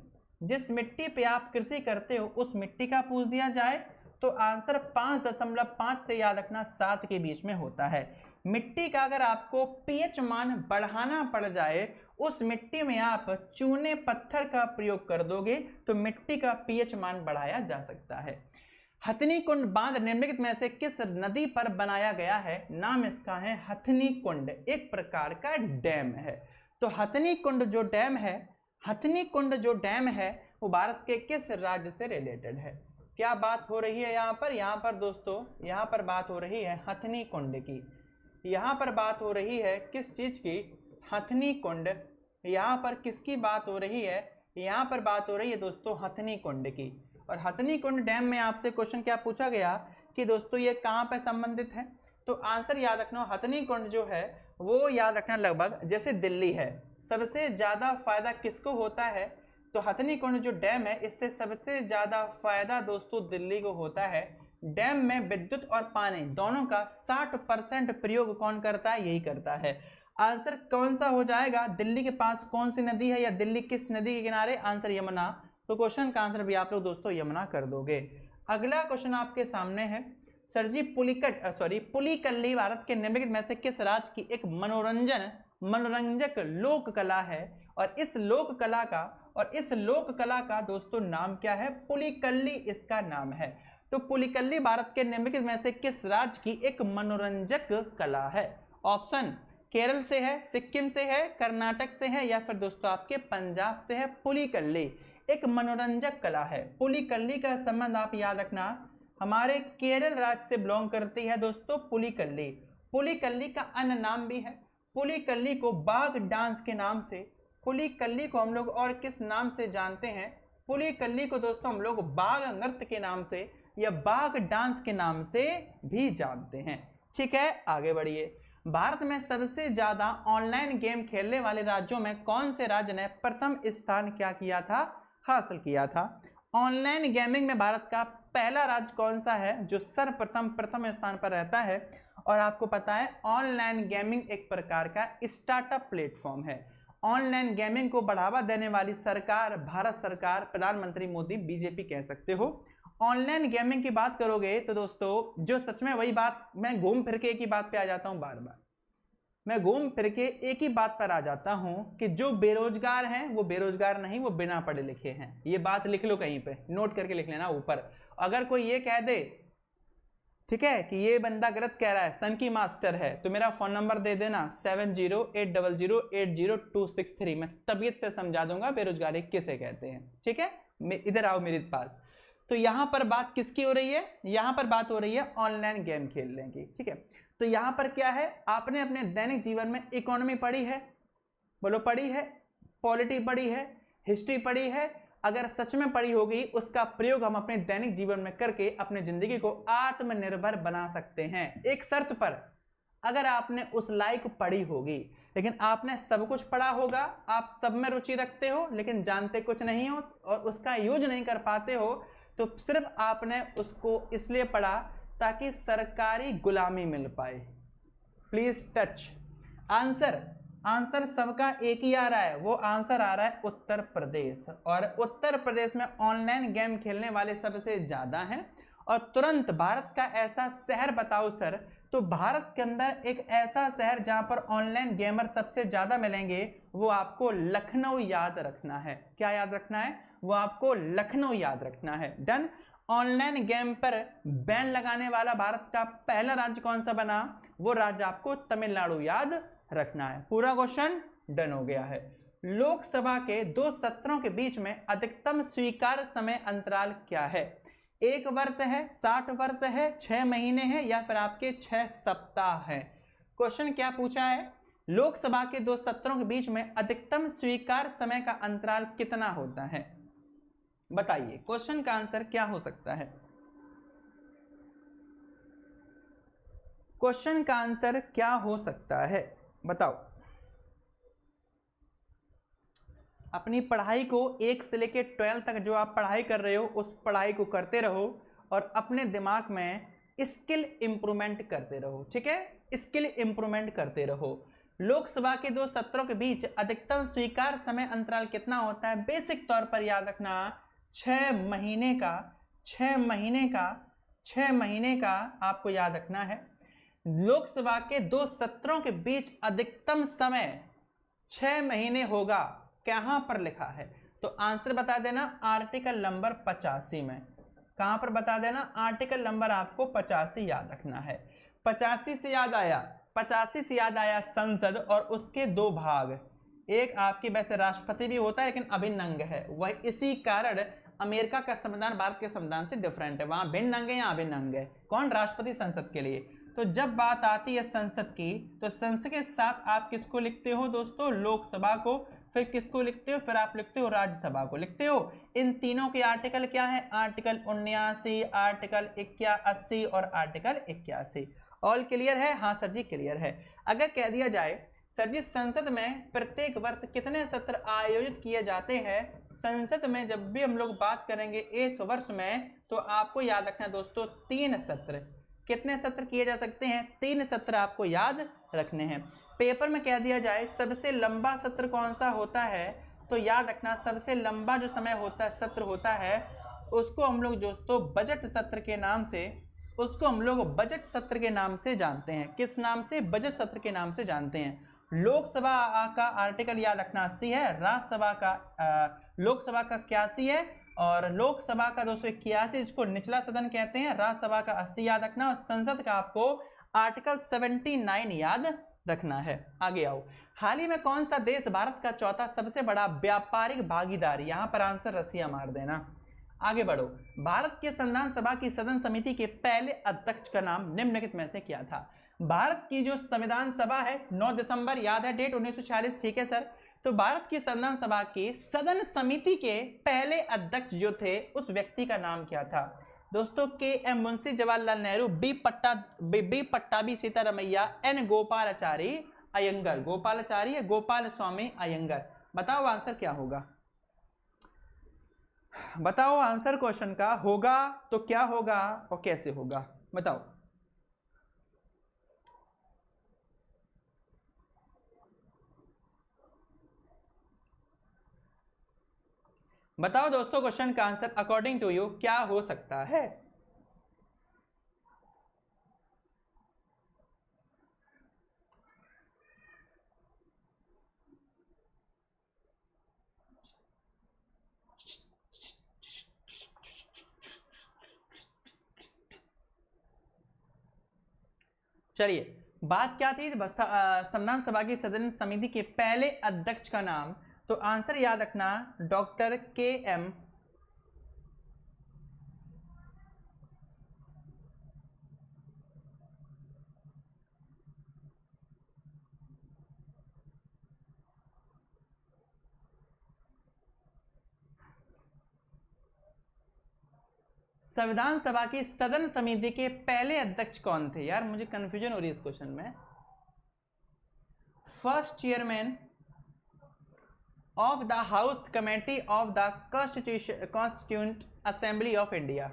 [SPEAKER 1] जिस मिट्टी पे आप कृषि करते हो उस मिट्टी का पूछ दिया जाए तो आंसर 5.5 से याद रखना 7 के बीच में होता है। मिट्टी का अगर आपको पीएच मान बढ़ाना पड़ जाए, उस मिट्टी में आप चूने पत्थर का प्रयोग कर दोगे तो मिट्टी का पीएच मान बढ़ाया जा सकता है। हथनी कुंड बांध निम्नलिखित में से किस नदी पर बनाया गया है? नाम इसका है हथनी कुंड, एक प्रकार का डैम है। तो हथनी कुंड जो डैम है, हथनी कुंड जो डैम है वो भारत के किस राज्य से रिलेटेड है? क्या बात हो रही है यहाँ पर? यहाँ पर दोस्तों, यहाँ पर बात हो रही है हथनी कुंड की। यहाँ पर बात हो रही है किस चीज की? हथनी कुंड। यहाँ पर किसकी बात हो रही है? यहाँ पर बात हो रही है दोस्तों हथनी कुंड की। और हथनी कुंड डैम में आपसे क्वेश्चन क्या पूछा गया कि दोस्तों ये कहाँ पर संबंधित है? तो आंसर याद रखना, हथनी कुंड जो है वो याद रखना लगभग जैसे दिल्ली है, सबसे ज्यादा फायदा किसको होता है? तो हथनी कुंड जो डैम है इससे सबसे ज्यादा फायदा दोस्तों दिल्ली को होता है। डैम में विद्युत और पानी दोनों का 60% प्रयोग कौन करता है? यही करता है। आंसर कौन सा हो जाएगा? दिल्ली के पास कौन सी नदी है या दिल्ली किस नदी के किनारे? आंसर यमुना। तो क्वेश्चन का आंसर भी आप लोग दोस्तों यमुना कर दोगे। अगला क्वेश्चन आपके सामने है, सर जी पुलिकल्ली भारत के निम्नलिखित में से किस राज्य की एक मनोरंजक लोक कला है? और इस लोक कला का दोस्तों नाम क्या है? पुलिकल्ली इसका नाम है। तो पुलिकल्ली भारत के निम्नलिखित में से किस राज्य की एक मनोरंजक कला है? ऑप्शन केरल से है, सिक्किम से है, कर्नाटक से है या फिर दोस्तों आपके पंजाब से है। पुलिकल्ली एक मनोरंजक कला है। पुलिकल्ली का संबंध आप याद रखना हमारे केरल राज्य से बिलोंग करती है दोस्तों पुलिकल्ली। पुलिकल्ली का अन्य नाम भी है, पुलिकल्ली को बाघ डांस के नाम से, पुलिकल्ली को हम लोग और किस नाम से जानते हैं? पुलिकल्ली को दोस्तों हम लोग बाघ नृत्य के नाम से या बाघ डांस के नाम से भी जानते हैं। ठीक है, आगे बढ़िए। भारत में सबसे ज्यादा ऑनलाइन गेम खेलने वाले राज्यों में कौन से राज्य ने प्रथम स्थान क्या किया था? हासिल किया था। ऑनलाइन गेमिंग में भारत का पहला राज्य कौन सा है जो प्रथम स्थान पर रहता है? और आपको पता है ऑनलाइन गेमिंग एक प्रकार का स्टार्टअप प्लेटफॉर्म है। ऑनलाइन गेमिंग को बढ़ावा देने वाली सरकार भारत सरकार, प्रधानमंत्री मोदी, बीजेपी कह सकते हो। ऑनलाइन गेमिंग की बात करोगे तो दोस्तों जो सच में वही बात, मैं घूम फिर के एक ही बात पे आ जाता हूं, बार बार मैं घूम फिर के एक ही बात पर आ जाता हूं कि जो बेरोजगार हैं वो बेरोजगार नहीं, वो बिना पढ़े लिखे हैं। ये बात लिख लो कहीं पे, नोट करके लिख लेना ऊपर। अगर कोई ये कह दे ठीक है कि ये बंदा गलत कह रहा है, सन की मास्टर है, तो मेरा फोन नंबर दे देना 7080080263। मैं तबीयत से समझा दूंगा बेरोजगारी किसे कहते हैं। ठीक है, इधर आओ मेरे पास। तो यहां पर बात किसकी हो रही है? यहां पर बात हो रही है ऑनलाइन गेम खेलने की। ठीक है, तो यहां पर क्या है, आपने अपने दैनिक जीवन में इकोनॉमी पढ़ी है, बोलो पढ़ी है, पॉलिटी पढ़ी है, हिस्ट्री पढ़ी है। अगर सच में पढ़ी होगी उसका प्रयोग हम अपने दैनिक जीवन में करके अपने जिंदगी को आत्मनिर्भर बना सकते हैं, एक शर्त पर, अगर आपने उस लायक पढ़ी होगी। लेकिन आपने सब कुछ पढ़ा होगा, आप सब में रुचि रखते हो लेकिन जानते कुछ नहीं हो और उसका यूज नहीं कर पाते हो, तो सिर्फ आपने उसको इसलिए पढ़ा ताकि सरकारी गुलामी मिल पाए। प्लीज टच आंसर सबका एक ही आ रहा है, वो आंसर आ रहा है उत्तर प्रदेश। और उत्तर प्रदेश में ऑनलाइन गेम खेलने वाले सबसे ज्यादा हैं। और तुरंत भारत का ऐसा शहर बताओ सर, तो भारत के अंदर एक ऐसा शहर जहां पर ऑनलाइन गेमर सबसे ज्यादा मिलेंगे, वो आपको लखनऊ याद रखना है। क्या याद रखना है? वो आपको लखनऊ याद रखना है। डन। ऑनलाइन गेम पर बैन लगाने वाला भारत का पहला राज्य कौन सा बना? वो राज्य आपको तमिलनाडु याद रखना है। पूरा क्वेश्चन डन हो गया है। लोकसभा के 2 सत्रों के बीच में अधिकतम स्वीकार्य समय अंतराल क्या है? 1 वर्ष है, 60 वर्ष है, 6 महीने है या फिर आपके 6 सप्ताह है? क्वेश्चन क्या पूछा है? लोकसभा के 2 सत्रों के बीच में अधिकतम स्वीकार्य समय का अंतराल कितना होता है? बताइए क्वेश्चन का आंसर क्या हो सकता है? क्वेश्चन का आंसर क्या हो सकता है बताओ। अपनी पढ़ाई को 1 से लेकर 12 तक जो आप पढ़ाई कर रहे हो उस पढ़ाई को करते रहो और अपने दिमाग में स्किल इंप्रूवमेंट करते रहो। ठीक है, स्किल इंप्रूवमेंट करते रहो। लोकसभा के 2 सत्रों के बीच अधिकतम स्वीकार समय अंतराल कितना होता है? बेसिक तौर पर याद रखना 6 महीने का 6 महीने का आपको याद रखना है। लोकसभा के 2 सत्रों के बीच अधिकतम समय 6 महीने होगा। कहां पर लिखा है? तो आंसर बता देना आर्टिकल नंबर 85 में। कहां पर बता देना? आर्टिकल नंबर आपको 85 याद रखना है। 85 से याद आया संसद और उसके 2 भाग। एक आपकी वैसे राष्ट्रपति भी होता है लेकिन अभिन्न अंग है, वह इसी कारण अमेरिका का संविधान भारत के संविधान से डिफरेंट है। वहां भिन्न अंग है, यहाँ अभिन्न अंग है। कौन? राष्ट्रपति, संसद के लिए। तो जब बात आती है संसद की, तो संसद के साथ आप किसको लिखते हो दोस्तों? लोकसभा को। फिर किसको लिखते हो? फिर आप लिखते हो राज्यसभा को लिखते हो। इन तीनों के आर्टिकल क्या है? आर्टिकल 79, आर्टिकल 81 और आर्टिकल 81। ऑल क्लियर है? हाँ सर जी क्लियर है। अगर कह दिया जाए सर जी संसद में प्रत्येक वर्ष कितने सत्र आयोजित किए जाते हैं? संसद में जब भी हम लोग बात करेंगे एक वर्ष में, तो आपको याद रखना दोस्तों 3 सत्र। कितने सत्र किए जा सकते हैं? 3 सत्र आपको याद रखने हैं। पेपर में कह दिया जाए सबसे लंबा सत्र कौन सा होता है, तो याद रखना सबसे लंबा जो समय होता है, सत्र होता है, उसको हम लोग दोस्तों बजट सत्र के नाम से, उसको हम लोग बजट सत्र के नाम से जानते हैं। किस नाम से? बजट सत्र के नाम से जानते हैं। लोकसभा का आर्टिकल याद रखना 80 है, राज्यसभा का लोकसभा का 81 है और लोकसभा का 281, जिसको निचला सदन कहते हैं। राज्यसभा का 80 याद रखना और संसद का आपको आर्टिकल 79 याद रखना है। आगे आओ। हाल ही में कौन सा देश भारत का चौथा सबसे बड़ा व्यापारिक भागीदार? यहां पर आंसर रसिया मार देना। आगे बढ़ो। भारत के संविधान सभा की सदन समिति के पहले अध्यक्ष का नाम निम्नलिखित में से क्या था? भारत की जो संविधान सभा है 9 दिसंबर याद है डेट 1946। ठीक है सर। तो भारत की संविधान सभा की सदन समिति के पहले अध्यक्ष जो थे उस व्यक्ति का नाम क्या था दोस्तों? K M. Munshi, Jawaharlal Nehru, B Pattabhi Sitaramayya, N Gopalachari Ayyangar. Gopalachari Gopal Swami Ayyangar. बताओ आंसर क्या होगा? बताओ आंसर क्वेश्चन का। होगा तो क्या होगा और कैसे होगा? बताओ। बताओ दोस्तों क्वेश्चन का आंसर अकॉर्डिंग टू यू क्या हो सकता है? चलिए बात क्या थी? संविधान सभा की सदन समिति के पहले अध्यक्ष का नाम, तो आंसर याद रखना डॉक्टर के.एम. संविधान सभा की सदन समिति के पहले अध्यक्ष कौन थे? यार मुझे कंफ्यूजन हो रही है इस क्वेश्चन में। First chairman of the house committee of the constituent assembly of India.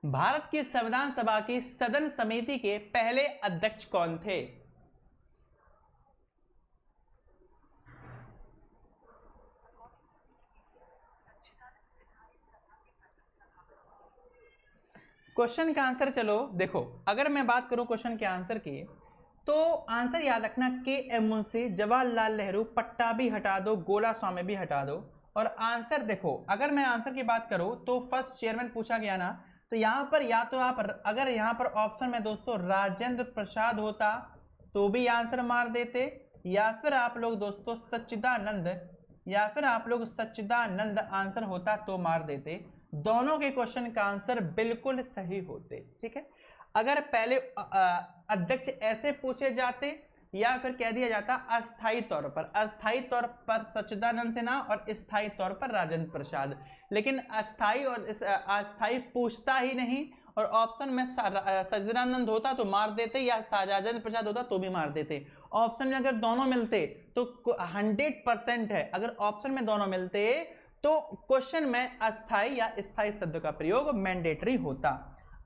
[SPEAKER 1] Bharat की संविधान सभा की सदन समिति के पहले अध्यक्ष कौन थे? क्वेश्चन का आंसर चलो देखो, अगर मैं बात करूं क्वेश्चन के आंसर की, तो आंसर याद रखना के.एम. मुंशी, जवाहरलाल नेहरू, पट्टाभी हटा दो, गोला स्वामी भी हटा दो। और आंसर देखो, अगर मैं आंसर की बात करूं तो फर्स्ट चेयरमैन पूछा गया ना, तो यहां पर या तो आप अगर यहां पर ऑप्शन में दोस्तों राजेंद्र प्रसाद होता तो भी आंसर मार देते, या फिर आप लोग दोस्तों सच्चिदानंद आंसर होता तो मार देते। दोनों के क्वेश्चन का आंसर बिल्कुल सही होते। ठीक है, अगर पहले अध्यक्ष ऐसे पूछे जाते या फिर कह दिया जाता अस्थायी तौर पर। अस्थायी तौर पर सच्चिदानंद सिन्हा और स्थायी तौर पर राजेंद्र प्रसाद। लेकिन अस्थायी और अस्थायी पूछता ही नहीं, और ऑप्शन में सच्चिदानंद होता तो मार देते, या राजेंद्र प्रसाद होता तो भी मार देते। ऑप्शन में अगर दोनों मिलते तो 100% है, अगर ऑप्शन में दोनों मिलते तो क्वेश्चन में अस्थायी या स्थायी शब्द का प्रयोग मैंडेटरी होता।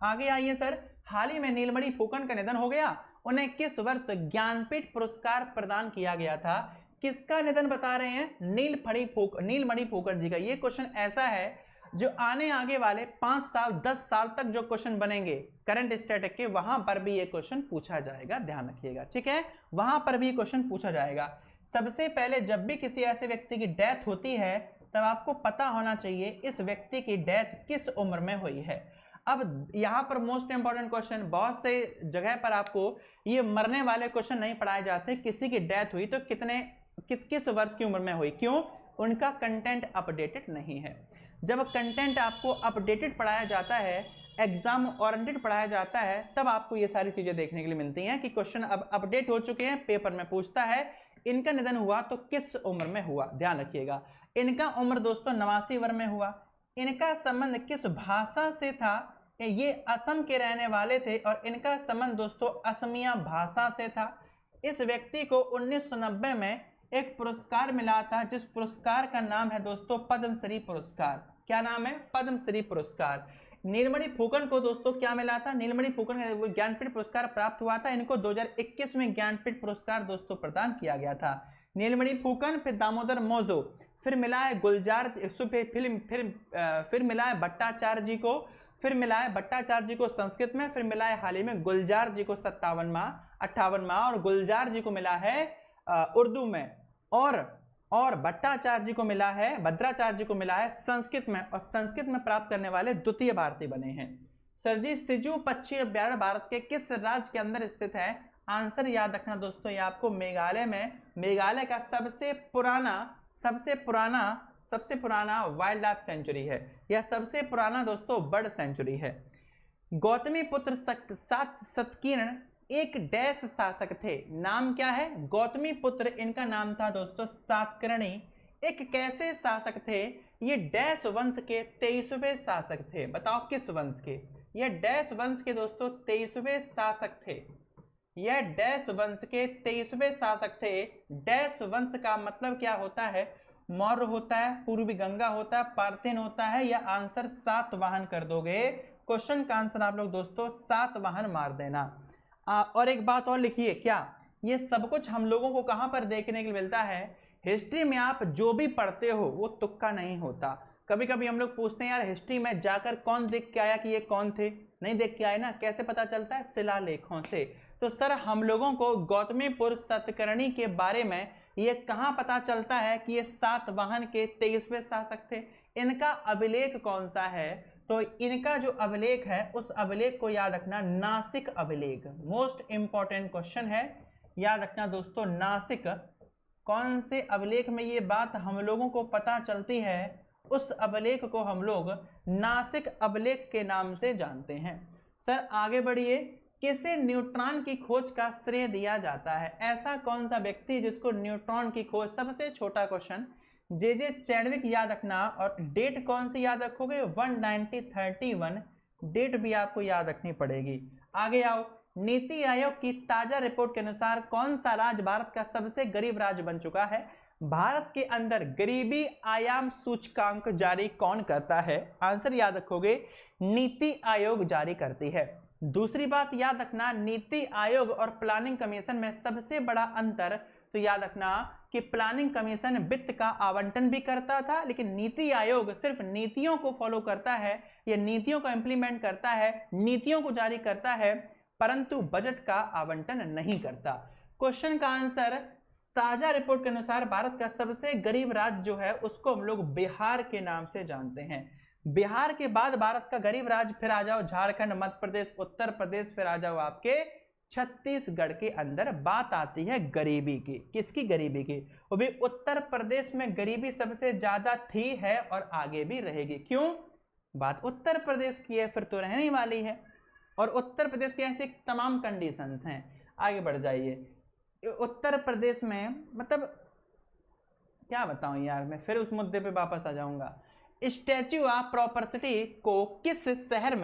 [SPEAKER 1] आगे आइए सर, हाल ही में नीलमणि फुकन का निधन हो गया, उन्हें किस वर्ष ज्ञानपीठ पुरस्कार प्रदान किया गया था? किसका निधन बता रहे हैं? नीलमणि फुकन जी का। ये क्वेश्चन ऐसा है जो आगे वाले 5 साल 10 साल तक जो क्वेश्चन बनेंगे करंट स्टैटिक के, वहां पर भी ये क्वेश्चन पूछा जाएगा, ध्यान रखिएगा, ठीक है, वहां पर भी क्वेश्चन पूछा जाएगा। सबसे पहले जब भी किसी ऐसे व्यक्ति की डेथ होती है तब आपको पता होना चाहिए इस व्यक्ति की डेथ किस उम्र में हुई है। अब यहाँ पर मोस्ट इंपॉर्टेंट क्वेश्चन, बहुत से जगह पर आपको ये मरने वाले क्वेश्चन नहीं पढ़ाए जाते। किसी की डेथ हुई तो किस वर्ष की उम्र में हुई, क्यों? उनका कंटेंट अपडेटेड नहीं है। जब कंटेंट आपको अपडेटेड पढ़ाया जाता है, एग्जाम ओरिएंटेड पढ़ाया जाता है, तब आपको ये सारी चीजें देखने के लिए मिलती हैं कि क्वेश्चन अब अपडेट हो चुके हैं, पेपर में पूछता है इनका निधन हुआ तो किस उम्र में हुआ, ध्यान रखिएगा। इनका उम्र दोस्तों 89 वर्ष में हुआ। इनका संबंध किस भाषा से था? ये असम के रहने वाले थे और इनका संबंध दोस्तों असमिया भाषा से था। इस व्यक्ति को 1990 में एक पुरस्कार मिला था, जिस पुरस्कार का नाम है दोस्तों पद्मश्री पुरस्कार। क्या नाम है? पद्मश्री पुरस्कार। नीलमणि फुकन को दोस्तों क्या मिला था? नीलमणि फुकन को ज्ञानपीठ पुरस्कार प्राप्त हुआ था। इनको 2021 में ज्ञानपीठ पुरस्कार दोस्तों प्रदान किया गया था। नीलमणि फुकन, फिर दामोदर मौजो, फिर मिला है गुलजार, फिर मिला है भट्टाचार्य जी को, फिर मिला है भट्टाचार्य जी को संस्कृत में, फिर मिला है हाल ही में गुलजार जी को 58वां, और गुलजार जी को मिला है उर्दू में, और भट्टाचार्य जी को मिला है, भद्राचार्य जी को मिला है संस्कृत में, और संस्कृत में प्राप्त करने वाले द्वितीय भारतीय बने हैं। सर जी, सिजु पक्षी अभ्यारण्य भारत के किस राज्य के अंदर स्थित है? आंसर याद रखना दोस्तों, ये आपको मेघालय में, मेघालय का सबसे पुराना वाइल्ड लाइफ सेंचुरी है, यह सबसे पुराना दोस्तों बर्ड सेंचुरी है। गौतमी पुत्र सतकीर्ण एक डैश शासक थे, नाम क्या है? गौतमी पुत्र, इनका नाम था दोस्तों सातकर्णी। एक कैसे शासक थे? ये डैश वंश के 23वें शासक थे। बताओ किस वंश के? ये डैश वंश के दोस्तों 23वें शासक थे। यह डैश वंश के 23वें शासक थे। डैश वंश का मतलब क्या होता है? मौर्य होता है, पूर्वी गंगा होता है, पार्थेन होता है, या आंसर सातवाहन कर दोगे। क्वेश्चन का आंसर आप लोग दोस्तों सातवाहन मार देना। और एक बात और लिखिए, क्या ये सब कुछ हम लोगों को कहां पर देखने के लिए मिलता है? हिस्ट्री में आप जो भी पढ़ते हो वो तुक्का नहीं होता। कभी कभी हम लोग पूछते हैं यार हिस्ट्री में जाकर कौन देख के आया कि ये कौन थे? नहीं देख के आए ना, कैसे पता चलता है? शिलालेखों से। तो सर हम लोगों को गौतमीपुत्र सतकर्णी के बारे में ये कहां पता चलता है कि ये सातवाहन के 23वें शासक थे? इनका अभिलेख कौन सा है? तो इनका जो अभिलेख है उस अभिलेख को याद रखना, नासिक अभिलेख। मोस्ट इंपॉर्टेंट क्वेश्चन है, याद रखना दोस्तों, नासिक। कौन से अभिलेख में ये बात हम लोगों को पता चलती है? उस अभिलेख को हम लोग नासिक अभिलेख के नाम से जानते हैं। सर आगे बढ़िए, किसे न्यूट्रॉन की खोज का श्रेय दिया जाता है? ऐसा कौन सा व्यक्ति जिसको न्यूट्रॉन की खोज, सबसे छोटा क्वेश्चन, जे चैडविक याद रखना। और डेट कौन सी याद रखोगे? 1931 डेट भी आपको याद रखनी पड़ेगी। आगे आओ, नीति आयोग की ताजा रिपोर्ट के अनुसार कौन सा राज्य भारत का सबसे गरीब राज्य बन चुका है? भारत के अंदर गरीबी आयाम सूचकांक जारी कौन करता है? आंसर याद रखोगे, नीति आयोग जारी करती है। दूसरी बात याद रखना, नीति आयोग और प्लानिंग कमीशन में सबसे बड़ा अंतर, तो याद रखना कि प्लानिंग कमीशन वित्त का आवंटन भी करता था, लेकिन नीति आयोग सिर्फ नीतियों को फॉलो करता है, या नीतियों को इंप्लीमेंट करता है, नीतियों को जारी करता है, परंतु बजट का आवंटन नहीं करता। क्वेश्चन का आंसर, ताजा रिपोर्ट के अनुसार भारत का सबसे गरीब राज्य जो है उसको हम लोग बिहार के नाम से जानते हैं। बिहार के बाद भारत का गरीब राज्य फिर आ जाओ झारखंड, मध्य प्रदेश, उत्तर प्रदेश, फिर आ जाओ आपके छत्तीसगढ़ के अंदर। बात आती है गरीबी की। किसकी गरीबी की? वो भी उत्तर प्रदेश में गरीबी सबसे ज्यादा थी, है और आगे भी रहेगी। क्यों? बात उत्तर प्रदेश की है, फिर तो रहने वाली है, और उत्तर प्रदेश की ऐसी तमाम कंडीशंस हैं। आगे बढ़ जाइए, उत्तर प्रदेश में, मतलब क्या बताऊं यार, मैं फिर उस मुद्दे पे वापस आ जाऊंगा। स्टैच्यू ऑफ प्रॉपर्टी को किस शहर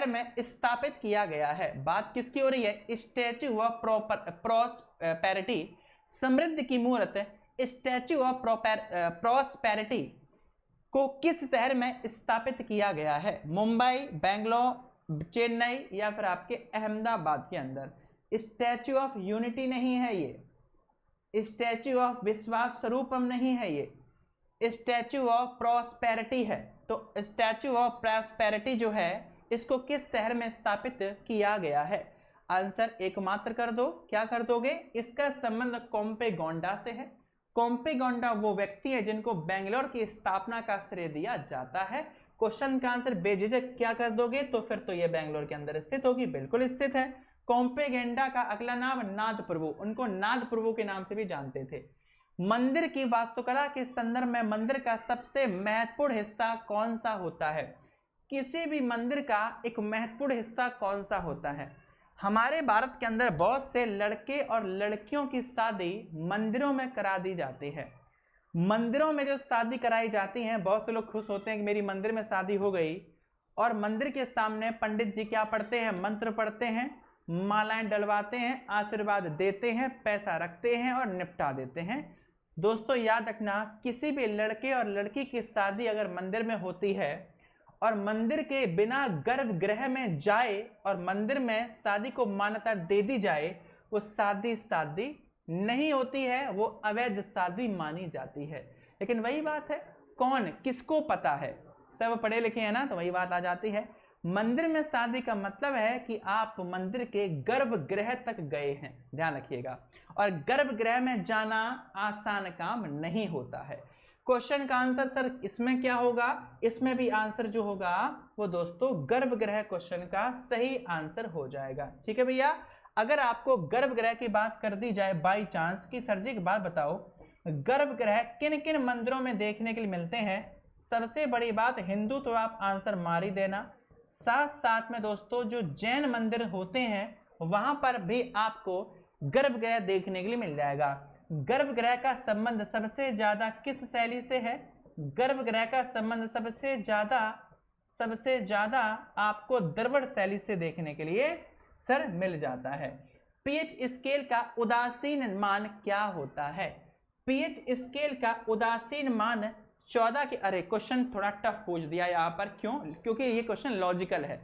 [SPEAKER 1] में स्थापित किया गया है? बात किसकी हो रही है? स्टैच्यू ऑफ प्रॉस्पेरिटी, समृद्धि की मूर्त स्टैच्यू ऑफ प्रॉस्पेरिटी को किस शहर में स्थापित किया गया है? मुंबई, बेंगलोर, चेन्नई या फिर आपके अहमदाबाद के अंदर? स्टैच्यू ऑफ यूनिटी नहीं है ये, स्टैच्यू ऑफ विश्वास स्वरूपम नहीं है ये, स्टैच्यू ऑफ प्रॉस्पेरिटी है। तो स्टैच्यू ऑफ प्रॉस्पेरिटी जो है इसको किस शहर में स्थापित किया गया है? आंसर एकमात्र कर दो, क्या कर दोगे? इसका संबंध कोम्पेगोंडा से है। कोम्पेगोंडा वो व्यक्ति है जिनको बेंगलोर की स्थापना का श्रेय दिया जाता है। क्वेश्चन का आंसर बेझिझक क्या कर दोगे? तो फिर तो ये बेंगलोर के अंदर स्थित होगी, बिल्कुल स्थित है। कोम्पेगोंडा का अगला नाम नाद प्रभु, उनको नाद प्रभु के नाम से भी जानते थे। मंदिर की वास्तुकला के संदर्भ में मंदिर का सबसे महत्वपूर्ण हिस्सा कौन सा होता है? किसी भी मंदिर का एक महत्वपूर्ण हिस्सा कौन सा होता है? हमारे भारत के अंदर बहुत से लड़के और लड़कियों की शादी मंदिरों में करा दी जाती है। मंदिरों में जो शादी कराई जाती है, बहुत से लोग खुश होते हैं कि मेरी मंदिर में शादी हो गई, और मंदिर के सामने पंडित जी क्या पढ़ते हैं? मंत्र पढ़ते हैं, मालाएं डलवाते हैं, आशीर्वाद देते हैं, पैसा रखते हैं और निपटा देते हैं। दोस्तों याद रखना, किसी भी लड़के और लड़की की शादी अगर मंदिर में होती है और मंदिर के बिना गर्भगृह में जाए और मंदिर में शादी को मान्यता दे दी जाए, वो शादी नहीं होती है, वो अवैध शादी मानी जाती है। लेकिन वही बात है, कौन किसको पता है? सब पढ़े लिखे हैं ना, तो वही बात आ जाती है। मंदिर में शादी का मतलब है कि आप मंदिर के गर्भगृह तक गए हैं, ध्यान रखिएगा। और गर्भगृह में जाना आसान काम नहीं होता है। क्वेश्चन का आंसर सर इसमें क्या होगा? इसमें भी आंसर जो होगा वो दोस्तों गर्भगृह क्वेश्चन का सही आंसर हो जाएगा। ठीक है भैया, अगर आपको गर्भगृह की बात कर दी जाए बाई चांस कि सर जी एक बात बताओ, गर्भगृह किन किन मंदिरों में देखने के लिए मिलते हैं? सबसे बड़ी बात, हिंदू तो आप आंसर मार ही देना, साथ साथ में दोस्तों जो जैन मंदिर होते हैं वहां पर भी आपको गर्भगृह देखने के लिए मिल जाएगा। गर्भगृह का संबंध सबसे ज्यादा किस शैली से है? गर्भगृह का संबंध सबसे ज्यादा आपको द्रविड़ शैली से देखने के लिए सर मिल जाता है। पीएच स्केल का उदासीन मान क्या होता है? पीएच स्केल का उदासीन मान 14 के, अरे क्वेश्चन थोड़ा टफ पूछ दिया यहाँ पर, क्यों? क्योंकि ये क्वेश्चन लॉजिकल है।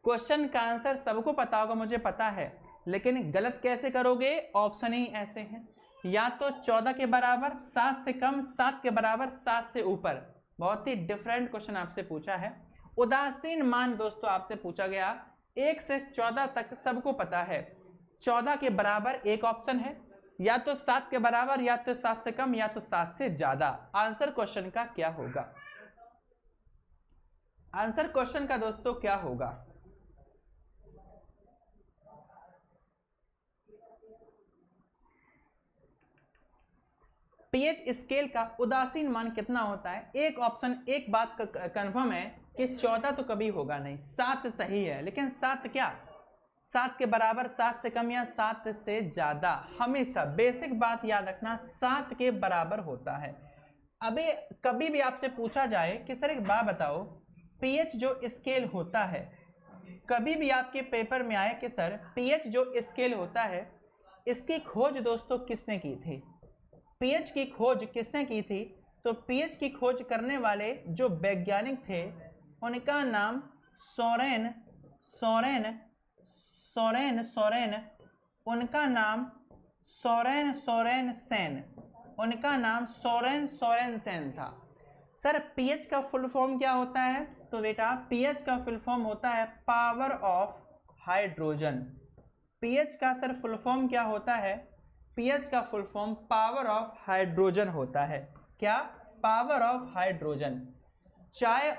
[SPEAKER 1] क्वेश्चन का आंसर सबको पता होगा, मुझे पता है, लेकिन गलत कैसे करोगे? ऑप्शन ही ऐसे हैं, या तो 14 के बराबर, 7 से कम, 7 के बराबर, 7 से ऊपर। बहुत ही डिफरेंट क्वेश्चन आपसे पूछा है। उदासीन मान दोस्तों आपसे पूछा गया 1 से 14 तक सबको पता है। 14 के बराबर एक ऑप्शन है, या तो 7 के बराबर, या तो 7 से कम, या तो 7 से ज्यादा। आंसर क्वेश्चन का क्या होगा? आंसर क्वेश्चन का दोस्तों क्या होगा? पीएच स्केल का उदासीन मान कितना होता है? एक ऑप्शन, एक बात कंफर्म है कि 14 तो कभी होगा नहीं, 7 सही है, लेकिन 7 क्या? 7 के बराबर, 7 से कम या 7 से ज्यादा? हमेशा बेसिक बात याद रखना, 7 के बराबर होता है। अभी कभी भी आपसे पूछा जाए कि सर एक बात बताओ, पीएच जो स्केल होता है, कभी भी आपके पेपर में आए कि सर पीएच जो स्केल होता है इसकी खोज दोस्तों किसने की थी? पीएच की खोज किसने की थी? तो पीएच की खोज करने वाले जो वैज्ञानिक थे उनका नाम सोरेन, उनका नाम सोरेन सेन था। सर पीएच का फुल फॉर्म क्या होता है? तो बेटा पीएच का फुल फॉर्म होता है पावर ऑफ हाइड्रोजन। पीएच का सर फुल फॉर्म क्या होता है? पीएच का full form power of hydrogen होता है। क्या? Power of hydrogen. चाय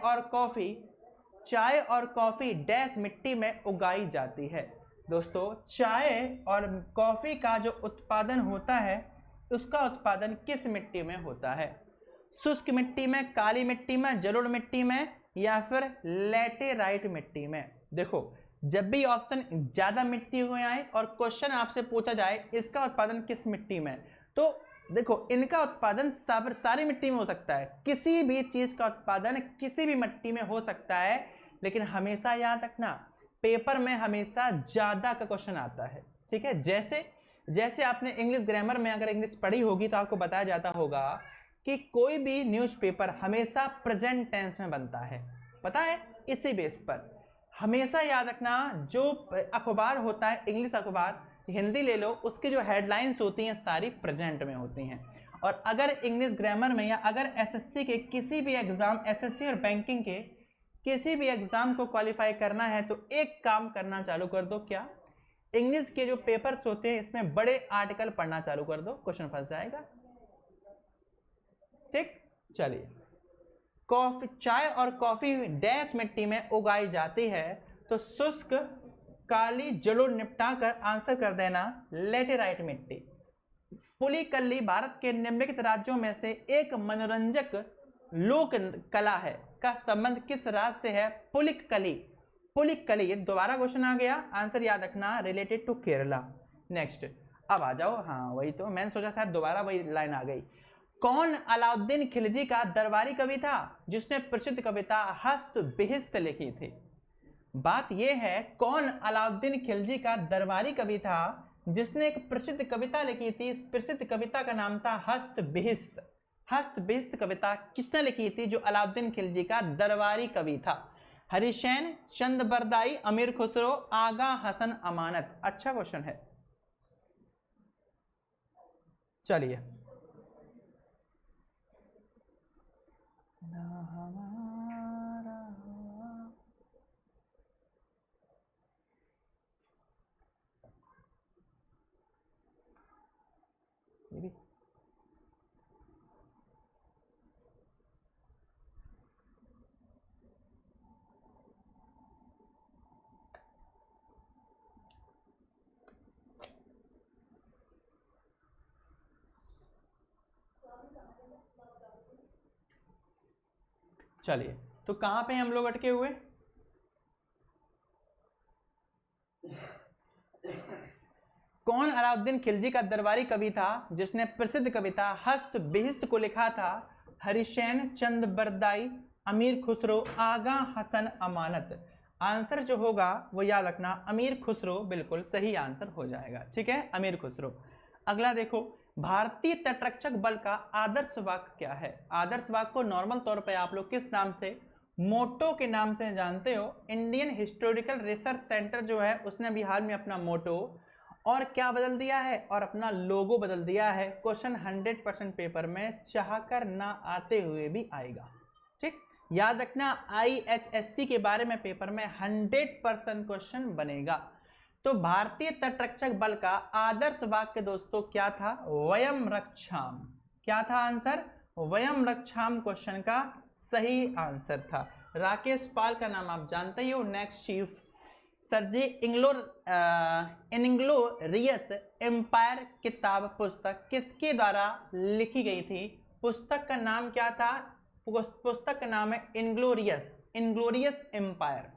[SPEAKER 1] और कॉफी डैश मिट्टी में उगाई जाती है। दोस्तों चाय और कॉफी का जो उत्पादन होता है उसका उत्पादन किस मिट्टी में होता है? शुष्क मिट्टी में, काली मिट्टी में, जलोढ़ मिट्टी में, या फिर लैटेराइट मिट्टी में? देखो जब भी ऑप्शन ज्यादा मिट्टी हुए आए और क्वेश्चन आपसे पूछा जाए इसका उत्पादन किस मिट्टी में, तो देखो इनका उत्पादन सारी मिट्टी में हो सकता है, किसी भी चीज का उत्पादन किसी भी मिट्टी में हो सकता है, लेकिन हमेशा याद रखना पेपर में हमेशा ज्यादा का क्वेश्चन आता है। ठीक है, जैसे आपने इंग्लिश ग्रामर में अगर इंग्लिश पढ़ी होगी तो आपको बताया जाता होगा कि कोई भी न्यूज़पेपर हमेशा प्रेजेंट टेंस में बनता है, पता है, इसी बेस पर हमेशा याद रखना जो अखबार होता है, इंग्लिश अखबार, हिंदी ले लो, उसकी जो हेडलाइंस होती हैं सारी प्रेजेंट में होती हैं। और अगर इंग्लिश ग्रामर में या अगर एसएससी के किसी भी एग्जाम, एसएससी और बैंकिंग के किसी भी एग्जाम को क्वालिफाई करना है तो एक काम करना चालू कर दो, क्या, इंग्लिश के जो पेपर्स होते हैं इसमें बड़े आर्टिकल पढ़ना चालू कर दो, क्वेश्चन फंस जाएगा। ठीक, चलिए, कॉफी, चाय और कॉफी डैश मिट्टी में उगाई जाती है, तो शुष्क काली जलोढ़ निपटाकर आंसर कर देना लेटेराइट मिट्टी। पुलिकल्ली भारत के निम्नलिखित राज्यों में से एक मनोरंजक लोक कला है का संबंध किस राज्य से है? पुलिकली, पुलिकली, ये दोबारा क्वेश्चन आ गया, आंसर याद रखना रिलेटेड टू केरला। नेक्स्ट, अब आ जाओ, हाँ वही तो मैंने सोचा शायद दोबारा वही लाइन आ गई। कौन अलाउद्दीन खिलजी का दरबारी कवि था जिसने प्रसिद्ध कविता हस्त बिहिस्त लिखी थी? बात यह है, कौन अलाउद्दीन खिलजी का दरबारी कवि था जिसने एक प्रसिद्ध कविता लिखी थी? इस प्रसिद्ध कविता का नाम था हस्त बिहिस्त। हस्त बिहिस्त कविता किसने लिखी थी जो अलाउद्दीन खिलजी का दरबारी कवि था? हरिशैन, चंद बरदाई, अमीर खुसरो, आगा हसन अमानत। अच्छा क्वेश्चन है, चलिए, ये भी चलिए, तो कहां पे हम लोग अटके हुए? कौन अलाउद्दीन खिलजी का दरबारी कवि था जिसने प्रसिद्ध कविता हस्त बिहिस्त को लिखा था? हरिशैन, चंद बरदाई, अमीर खुसरो, आगा हसन अमानत। आंसर जो होगा वो याद रखना अमीर खुसरो बिल्कुल सही आंसर हो जाएगा। ठीक है, अमीर खुसरो। अगला देखो, भारतीय तटरक्षक बल का आदर्श वाक्य क्या है? आदर्श वाक्य को नॉर्मल तौर पे आप लोग किस नाम से, मोटो के नाम से जानते हो। इंडियन हिस्टोरिकल रिसर्च सेंटर जो है उसने बिहार में अपना मोटो और क्या बदल दिया है, और अपना लोगो बदल दिया है। क्वेश्चन 100% पेपर में चाहकर ना आते हुए भी आएगा। ठीक, याद रखना IHSC के बारे में पेपर में 100% क्वेश्चन बनेगा। तो भारतीय तटरक्षक बल का आदर्श वाक्य दोस्तों क्या था? वयम रक्षाम। क्या था आंसर? वयम रक्षाम क्वेश्चन का सही आंसर था। राकेश पाल का नाम आप जानते ही हो, नेक्स्ट चीफ। सर जी, इनग्लोरियस एम्पायर किताब पुस्तक किसके द्वारा लिखी गई थी? पुस्तक का नाम क्या था? पुस्तक का नाम है इनग्लोरियस एम्पायर।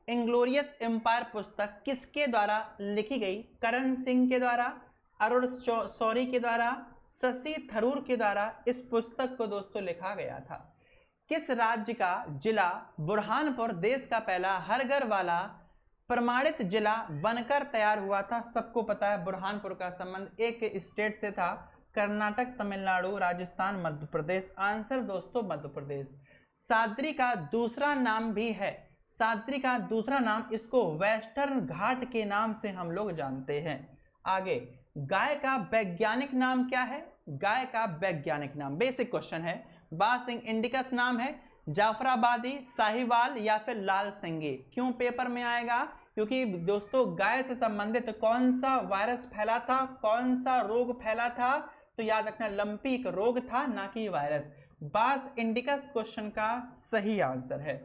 [SPEAKER 1] इनग्लोरियस एम्पायर पुस्तक किसके द्वारा लिखी गई? करण सिंह के द्वारा, अरुण शौरी के द्वारा, शशि थरूर के द्वारा इस पुस्तक को दोस्तों लिखा गया था। किस राज्य का जिला बुरहानपुर देश का पहला हर घर वाला प्रमाणित जिला बनकर तैयार हुआ था? सबको पता है बुरहानपुर का संबंध एक स्टेट से था, कर्नाटक, तमिलनाडु, राजस्थान, मध्य प्रदेश। आंसर दोस्तों मध्य प्रदेश। साद्री का दूसरा नाम भी है, साद्री का दूसरा नाम, इसको वेस्टर्न घाट के नाम से हम लोग जानते हैं। आगे, गाय का वैज्ञानिक नाम क्या है? गाय का वैज्ञानिक नाम, बेसिक क्वेश्चन है। बासिंग इंडिकस नाम है, जाफराबादी, साहिवाल या फिर लाल सिंगी। क्यों पेपर में आएगा? क्योंकि दोस्तों गाय से संबंधित कौन सा वायरस फैला था, कौन सा रोग फैला था? तो याद रखना लंपी एक रोग था, ना कि वायरस। बास इंडिकस क्वेश्चन का सही आंसर है।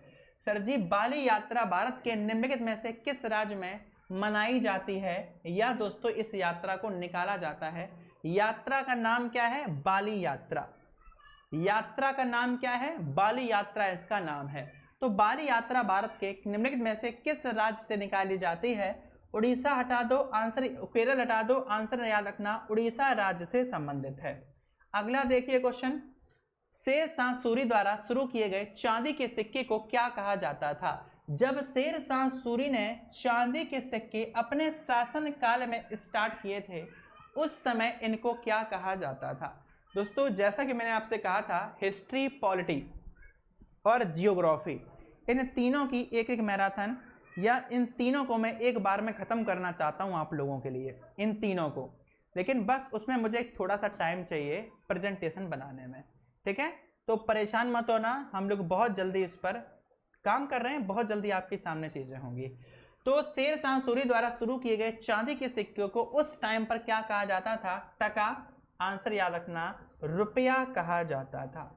[SPEAKER 1] सर जी, बाली यात्रा भारत के निम्नलिखित में से किस राज्य में मनाई जाती है या दोस्तों इस यात्रा को निकाला जाता है? यात्रा का नाम क्या है? बाली यात्रा। यात्रा का नाम क्या है? बाली यात्रा इसका नाम है। तो बारी यात्रा भारत के निम्नलिखित में से किस राज्य से निकाली जाती है? उड़ीसा हटा दो, आंसर केरल हटा दो, आंसर याद रखना उड़ीसा राज्य से संबंधित है। अगला देखिए क्वेश्चन, शेर शाह सूरी द्वारा शुरू किए गए चांदी के सिक्के को क्या कहा जाता था? जब शेर शाह सूरी ने चांदी के सिक्के अपने शासन काल में स्टार्ट किए थे उस समय इनको क्या कहा जाता था? दोस्तों जैसा कि मैंने आपसे कहा था, हिस्ट्री, पॉलिटी और जियोग्राफी इन तीनों की एक एक मैराथन या इन तीनों को मैं एक बार में ख़त्म करना चाहता हूं आप लोगों के लिए, इन तीनों को, लेकिन बस उसमें मुझे थोड़ा सा टाइम चाहिए प्रेजेंटेशन बनाने में, ठीक है? तो परेशान मत होना, हम लोग बहुत जल्दी इस पर काम कर रहे हैं, बहुत जल्दी आपके सामने चीज़ें होंगी। तो शेर शाह सूरी द्वारा शुरू किए गए चांदी के सिक्कों को उस टाइम पर क्या कहा जाता था? टका, आंसर याद रखना रुपया कहा जाता था।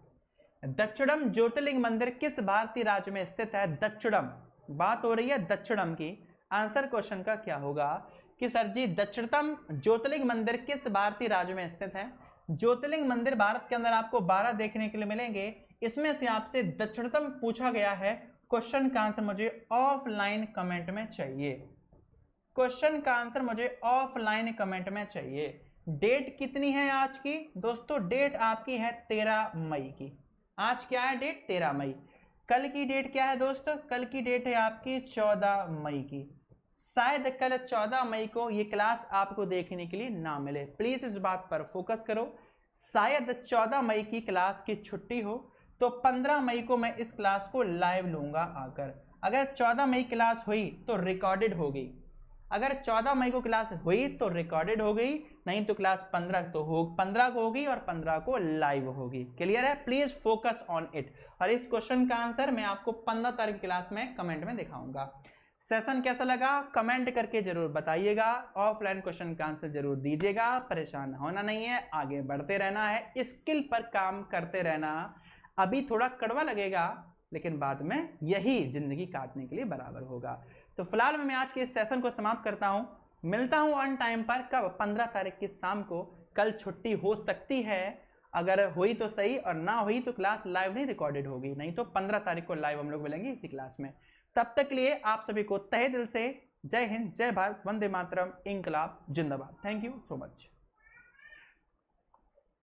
[SPEAKER 1] दक्षिणम ज्योतिर्लिंग मंदिर किस भारतीय राज्य में स्थित है? दक्षिणम, बात हो रही है दक्षिणम की। आंसर क्वेश्चन का क्या होगा कि सर जी दक्षिणतम ज्योतिर्लिंग मंदिर किस भारतीय राज्य में स्थित है? ज्योतिर्लिंग मंदिर भारत के अंदर आपको 12 देखने के लिए मिलेंगे, इसमें से आपसे दक्षिणतम पूछा गया है। क्वेश्चन का आंसर मुझे ऑफलाइन कमेंट में चाहिए, क्वेश्चन का आंसर मुझे ऑफलाइन कमेंट में चाहिए। डेट कितनी है आज की? दोस्तों डेट आपकी है 13 मई की। आज क्या है डेट? 13 मई। कल की डेट क्या है दोस्तों? कल की डेट है आपकी 14 मई की। शायद कल 14 मई को ये क्लास आपको देखने के लिए ना मिले, प्लीज इस बात पर फोकस करो। शायद 14 मई की क्लास की छुट्टी हो तो 15 मई को मैं इस क्लास को लाइव लूंगा आकर। अगर 14 मई क्लास हुई तो रिकॉर्डेड होगी, अगर 14 मई को क्लास हुई तो रिकॉर्डेड हो गई, नहीं तो क्लास 15 को होगी और 15 को लाइव होगी। क्लियर है? Please focus on it. और इस क्वेश्चन का आंसर मैं आपको 15 तारीख क्लास में कमेंट में दिखाऊंगा। सेशन कैसा लगा कमेंट करके जरूर बताइएगा, ऑफलाइन क्वेश्चन का आंसर जरूर दीजिएगा। परेशान होना नहीं है, आगे बढ़ते रहना है, स्किल पर काम करते रहना। अभी थोड़ा कड़वा लगेगा लेकिन बाद में यही जिंदगी काटने के लिए बराबर होगा। तो फिलहाल मैं आज के इस सेशन को समाप्त करता हूं, मिलता हूं ऑन टाइम पर। कब? 15 तारीख की शाम को। कल छुट्टी हो सकती है, अगर हुई तो सही और ना हुई तो क्लास लाइव नहीं रिकॉर्डेड होगी, नहीं तो 15 तारीख को लाइव हम लोग मिलेंगे इसी क्लास में। तब तक के लिए आप सभी को तहे दिल से जय हिंद, जय भारत, वंदे मातरम, इंकलाब जिंदाबाद। Thank you so much.